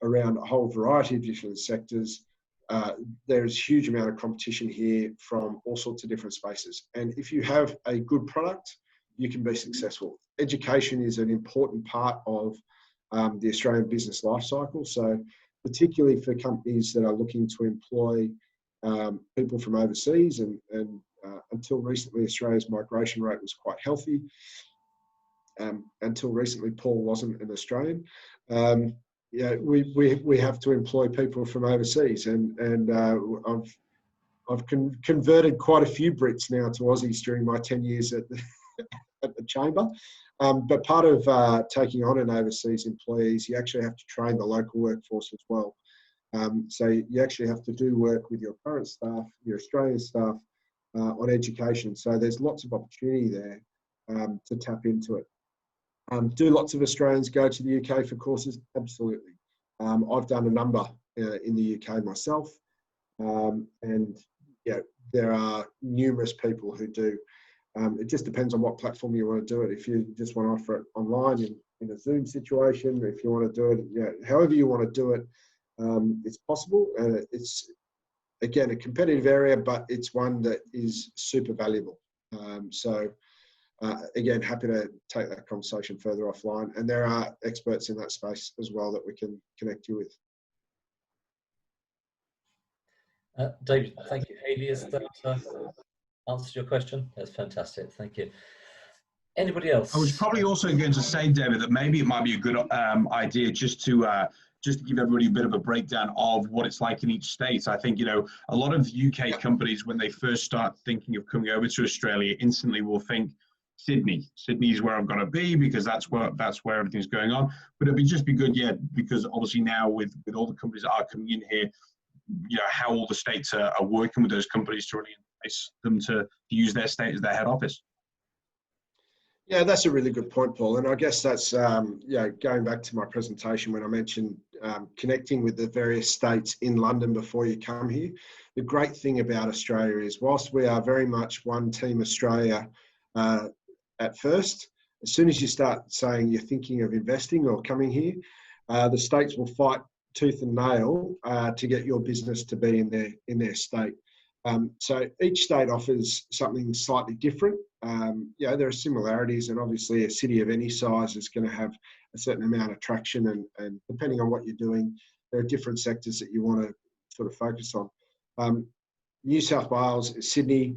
around a whole variety of different sectors, there's a huge amount of competition here from all sorts of different spaces. And if you have a good product, you can be successful. Education is an important part of the Australian business life cycle. So particularly for companies that are looking to employ people from overseas, and until recently, Australia's migration rate was quite healthy. Until recently, Paul wasn't an Australian. We have to employ people from overseas, and I've converted quite a few Brits now to Aussies during my 10 years at the chamber. But part of taking on an overseas employees, you actually have to train the local workforce as well. So you actually have to do work with your current staff, your Australian staff, on education. So there's lots of opportunity there to tap into it. Do lots of Australians go to the UK for courses? Absolutely. I've done a number in the UK myself, and there are numerous people who do. It just depends on what platform you want to do it. If you just want to offer it online in a Zoom situation, if you want to do it, however you want to do it, it's possible. It's, again, a competitive area, but it's one that is super valuable. Again, happy to take that conversation further offline. And there are experts in that space as well that we can connect you with. David, thank you. Hayley, has that answered your question? That's fantastic. Thank you. Anybody else? I was probably also going to say, David, that maybe it might be a good idea just to give everybody a bit of a breakdown of what it's like in each state. I think, a lot of UK companies, when they first start thinking of coming over to Australia, instantly will think Sydney. Sydney is where I've got to be because that's where everything's going on. But it'd just be good, because obviously now with all the companies that are coming in here, how all the states are working with those companies to really entice them to use their state as their head office. Yeah, that's a really good point, Paul. And I guess that's, going back to my presentation when I mentioned connecting with the various states in London before you come here. The great thing about Australia is, whilst we are very much one team Australia at first, as soon as you start saying you're thinking of investing or coming here, the states will fight tooth and nail to get your business to be in their state. So each state offers something slightly different. There are similarities, and obviously a city of any size is going to have a certain amount of traction, and depending on what you're doing, there are different sectors that you want to sort of focus on. New South Wales, Sydney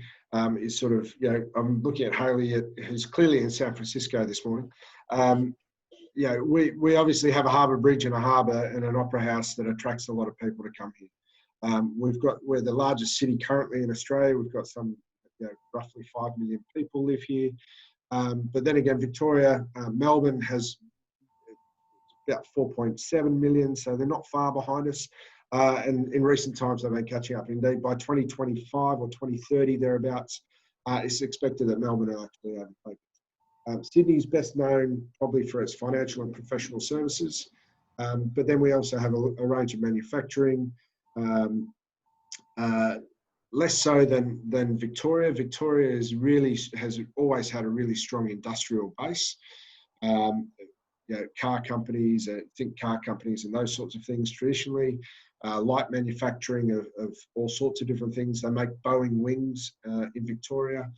is sort of, I'm looking at Hayley, who's clearly in San Francisco this morning. We obviously have a harbour bridge and a harbour and an opera house that attracts a lot of people to come here. We're the largest city currently in Australia. We've got some, roughly 5 million people live here. But then again, Victoria, Melbourne has about 4.7 million, so they're not far behind us. And in recent times, they've been catching up. Indeed, by 2025 or 2030, thereabouts, it's expected that Melbourne will actually overtake. Sydney's best known probably for its financial and professional services. But then we also have a range of manufacturing, less so than Victoria. Victoria has always had a really strong industrial base. Car companies, think car companies and those sorts of things traditionally. Light manufacturing of all sorts of different things. They make Boeing wings in Victoria,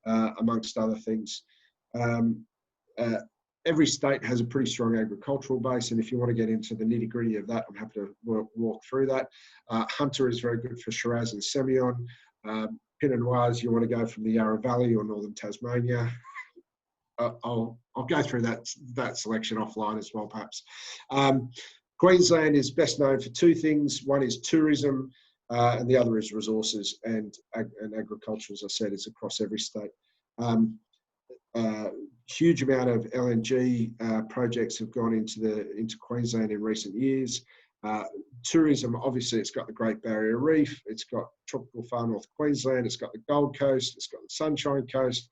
amongst other things. Every state has a pretty strong agricultural base, and if you want to get into the nitty-gritty of that, I'm happy to walk through that. Hunter is very good for Shiraz and Semillon. Pinot Noirs, you want to go from the Yarra Valley or Northern Tasmania. I'll go through that selection offline as well, perhaps. Queensland is best known for two things. One is tourism, and the other is resources and agriculture. As I said, it's across every state. Huge amount of LNG projects have gone into Queensland in recent years. Tourism, obviously, it's got the Great Barrier Reef, it's got tropical far north Queensland, it's got the Gold Coast, it's got the Sunshine Coast.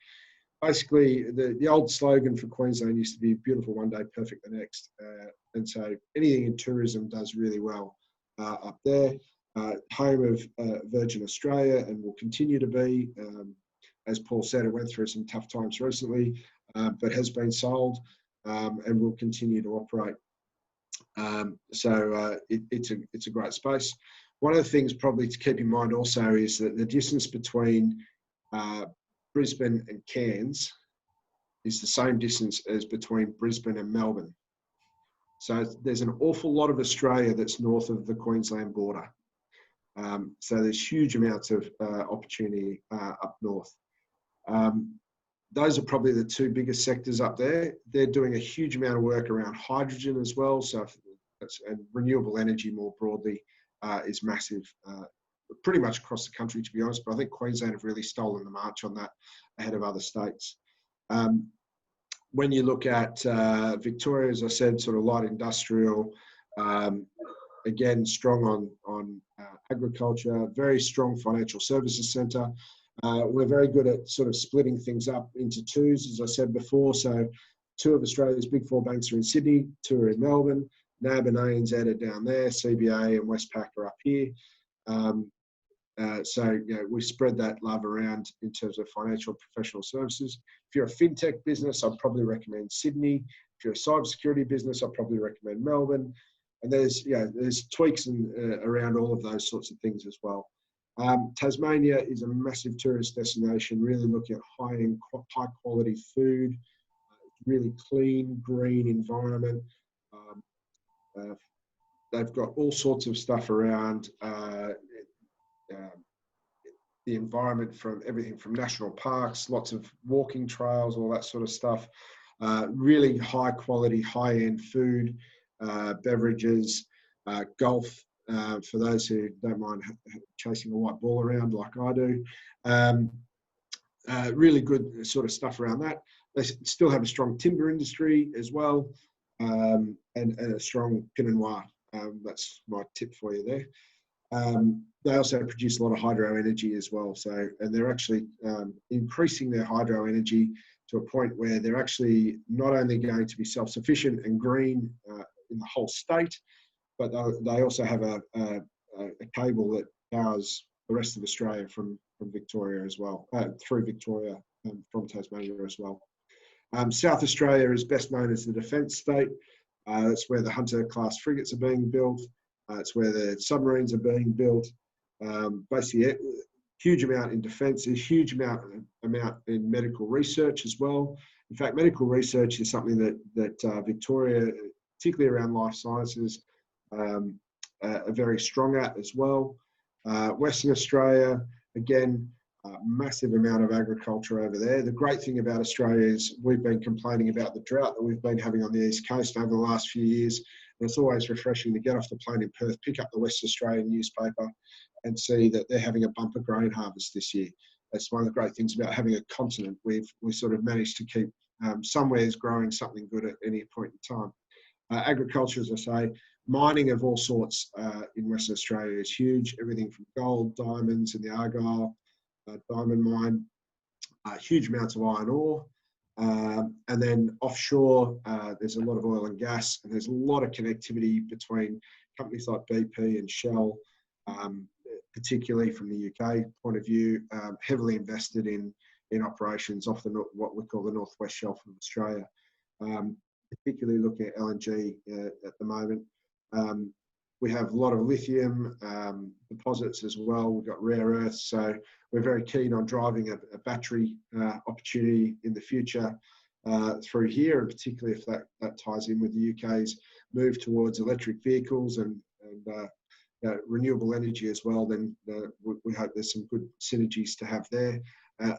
Basically, the old slogan for Queensland used to be beautiful one day, perfect the next. And so anything in tourism does really well up there. Home of Virgin Australia and will continue to be. As Paul said, it went through some tough times recently, but has been sold and will continue to operate. So it's a great space. One of the things probably to keep in mind also is that the distance between Brisbane and Cairns is the same distance as between Brisbane and Melbourne. So there's an awful lot of Australia that's north of the Queensland border. So there's huge amounts of opportunity up north. Those are probably the two biggest sectors up there. They're doing a huge amount of work around hydrogen as well. So and renewable energy more broadly is massive, pretty much across the country, to be honest. But I think Queensland have really stolen the march on that ahead of other states. When you look at Victoria, as I said, sort of light industrial, again, strong on agriculture, very strong financial services centre. We're very good at sort of splitting things up into twos, as I said before. So 2 of Australia's big 4 banks are in Sydney, 2 are in Melbourne, NAB and ANZ are down there, CBA and Westpac are up here. So, we spread that love around in terms of financial professional services. If you're a fintech business, I'd probably recommend Sydney. If you're a cybersecurity business, I'd probably recommend Melbourne. And there's tweaks around all of those sorts of things as well. Tasmania is a massive tourist destination, really looking at high quality food, really clean, green environment. They've got all sorts of stuff around the environment, from everything from national parks, lots of walking trails, all that sort of stuff. Really high quality, high end food, beverages, golf, for those who don't mind chasing a white ball around like I do. Really good sort of stuff around that. They still have a strong timber industry as well, and a strong Pinot Noir. That's my tip for you there. They also produce a lot of hydro energy as well. So, and they're actually increasing their hydro energy to a point where they're actually not only going to be self-sufficient and green in the whole state, but they also have a cable that powers the rest of Australia from Victoria as well, through Victoria from Tasmania as well. South Australia is best known as the defence state. That's where the Hunter-class frigates are being built. It's where the submarines are being built. Basically, huge amount in defence, a huge amount in medical research as well. In fact, medical research is something that Victoria, particularly around life sciences, are very strong at as well. Western Australia, again, massive amount of agriculture over there. The great thing about Australia is we've been complaining about the drought that we've been having on the East Coast over the last few years. And it's always refreshing to get off the plane in Perth, pick up the West Australian newspaper and see that they're having a bumper grain harvest this year. That's one of the great things about having a continent. We sort of managed to keep somewhere's growing something good at any point in time. Agriculture, as I say, mining of all sorts in Western Australia is huge. Everything from gold, diamonds in the Argyle diamond mine, huge amounts of iron ore. And then offshore, there's a lot of oil and gas, and there's a lot of connectivity between companies like BP and Shell, particularly from the UK point of view, heavily invested in operations off what we call the northwest shelf of Australia, particularly looking at LNG at the moment. We have a lot of lithium deposits as well. We've got rare earths, so we're very keen on driving a battery opportunity in the future through here, and particularly if that ties in with the UK's move towards electric vehicles and renewable energy as well, then we hope there's some good synergies to have there.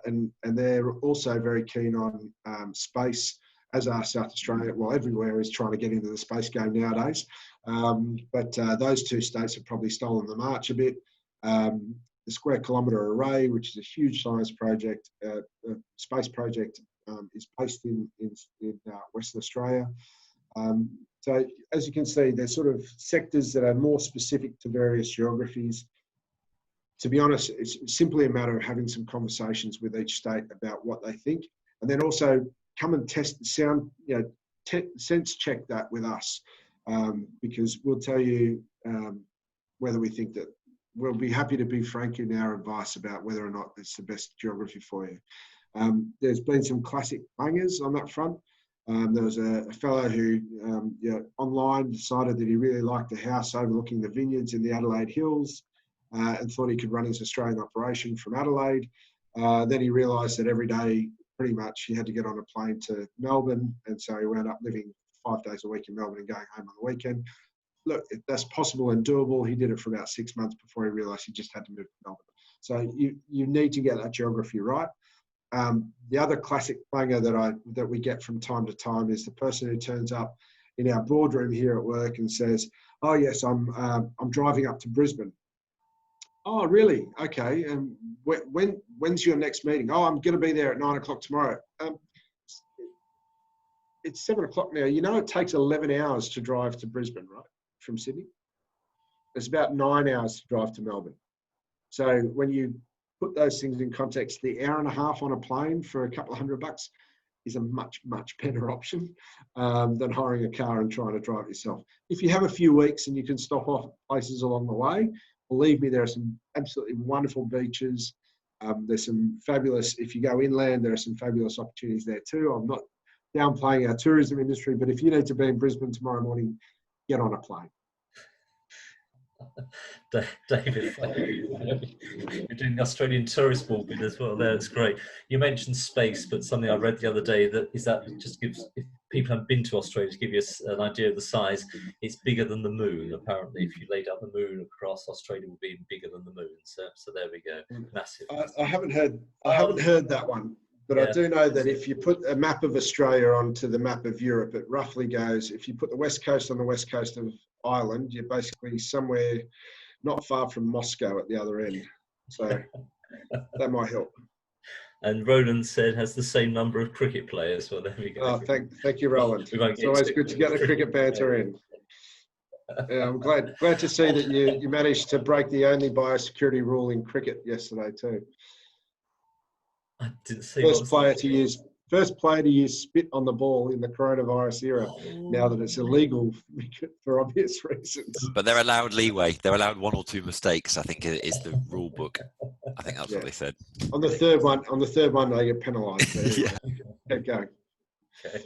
And they're also very keen on space, as are South Australia. Well, everywhere is trying to get into the space game nowadays. But those two states have probably stolen the march a bit. The Square Kilometre Array, which is a huge science project, space project, is based in Western Australia. So as you can see, there's sort of sectors that are more specific to various geographies. To be honest, it's simply a matter of having some conversations with each state about what they think, and then also come and sense check that with us, because we'll tell you whether we think that. We'll be happy to be frank in our advice about whether or not it's the best geography for you. There's been some classic bangers on that front. There was a fellow who online decided that he really liked a house overlooking the vineyards in the Adelaide Hills. and thought he could run his Australian operation from Adelaide. Then he realised that every day, pretty much, he had to get on a plane to Melbourne, and so he wound up living 5 days a week in Melbourne and going home on the weekend. Look, if that's possible and doable, he did it for about 6 months before he realised he just had to move to Melbourne. So you need to get that geography right. The other classic clanger that we get from time to time is the person who turns up in our boardroom here at work and says, "Oh yes, I'm driving up to Brisbane." "Oh really? Okay. And when's your next meeting?" "Oh, I'm going to be there at 9 o'clock tomorrow." It's 7 o'clock now. You know, it takes 11 hours to drive to Brisbane, right, from Sydney. It's about 9 hours to drive to Melbourne. So when you put those things in context, the hour and a half on a plane for a couple of $100 is a much, much better option than hiring a car and trying to drive it yourself. If you have a few weeks and you can stop off places along the way, believe me, there are some absolutely wonderful beaches. There's some fabulous, if you go inland, there are some fabulous opportunities there too. I'm not downplaying our tourism industry, but if you need to be in Brisbane tomorrow morning, get on a plane. David, you're doing the Australian tourist walking as well there. It's great. You mentioned space, but something I read the other day that just gives, if people haven't been to Australia, to give you an idea of the size, it's bigger than the moon. Apparently, if you laid out the moon across, Australia would be bigger than the moon. So there we go. Massive. I haven't heard that one. But yeah. I do know that if you put a map of Australia onto the map of Europe, it roughly goes, if you put the west coast on the west coast of Ireland, you're basically somewhere not far from Moscow at the other end. So that might help. And Roland said has the same number of cricket players. Well, there we go. Oh, thank you, Roland. It's always good to get the cricket banter in. Yeah, I'm glad to see that you managed to break the only biosecurity rule in cricket yesterday too. I didn't see first player to use spit on the ball in the coronavirus era. Now that it's illegal for obvious reasons. But they're allowed leeway. They're allowed 1 or 2 mistakes, I think, is the rule book. I think that's what they said. On the third one, they get penalised. Yeah. Keep going. Okay.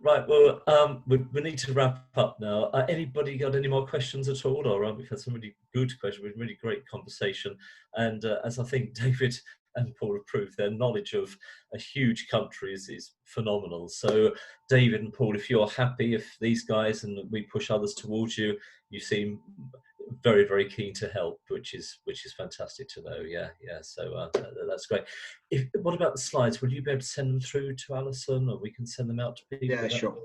Right. Well, we need to wrap up now. Anybody got any more questions at all? Or we've had some really good questions. We've really great conversation. And as I think David and Paul have proved, their knowledge of a huge country is phenomenal. So David and Paul, if you're happy, if these guys and we push others towards you, you seem very, very keen to help, which is fantastic to know. Yeah. So that's great. What about the slides? Would you be able to send them through to Alison, or we can send them out to people? Yeah, sure.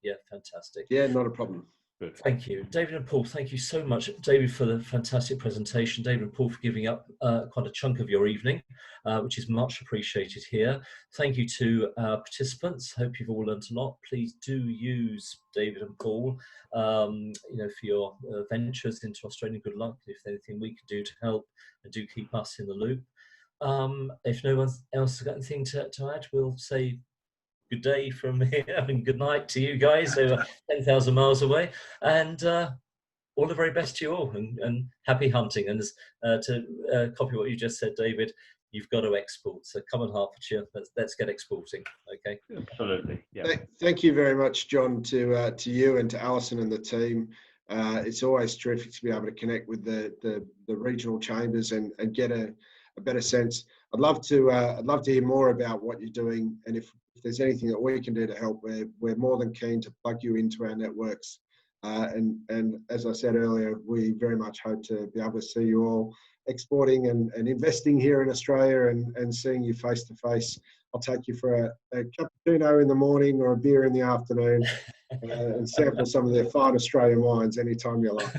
Yeah, fantastic. Yeah, not a problem. Good. Thank you. David and Paul, thank you so much. David, for the fantastic presentation. David and Paul for giving up quite a chunk of your evening, which is much appreciated here. Thank you to our participants. Hope you've all learned a lot. Please do use David and Paul for your ventures into Australia. Good luck. If there's anything we can do to help, and do keep us in the loop. If no one else has got anything to add, we'll say good day from here and good night to you guys over 10,000 miles away, and all the very best to you all, and happy hunting. And to copy what you just said, David, you've got to export. So come on, Hertfordshire, let's get exporting. Okay. Absolutely. Yeah. Thank you very much, John, to you and to Alison and the team. It's always terrific to be able to connect with the regional chambers and get a better sense. I'd love to hear more about what you're doing, and if there's anything that we can do to help, we're more than keen to plug you into our networks. And as I said earlier, we very much hope to be able to see you all exporting and investing here in Australia, and seeing you face to face. I'll take you for a cappuccino in the morning or a beer in the afternoon, and sample some of their fine Australian wines anytime you like.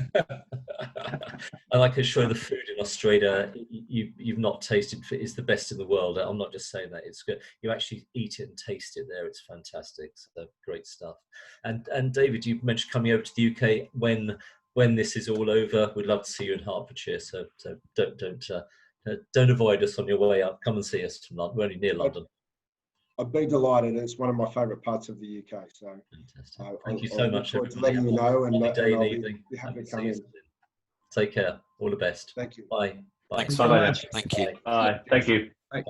And I can show the food in Australia you've not tasted is the best in the world. I'm not just saying that, it's good. You actually eat it and taste it there. It's fantastic. So great stuff. And David, you mentioned coming over to the UK when this is all over. We'd love to see you in Hertfordshire. So don't avoid us on your way up. Come and see us from London. We're only near London. I'd be delighted. It's one of my favourite parts of the UK. So thank you so much. For letting me know, and I'll evening. be happy to come in. Take care. All the best. Thank you. Bye. Thanks so much. Thank you. Bye. Thank you. Bye.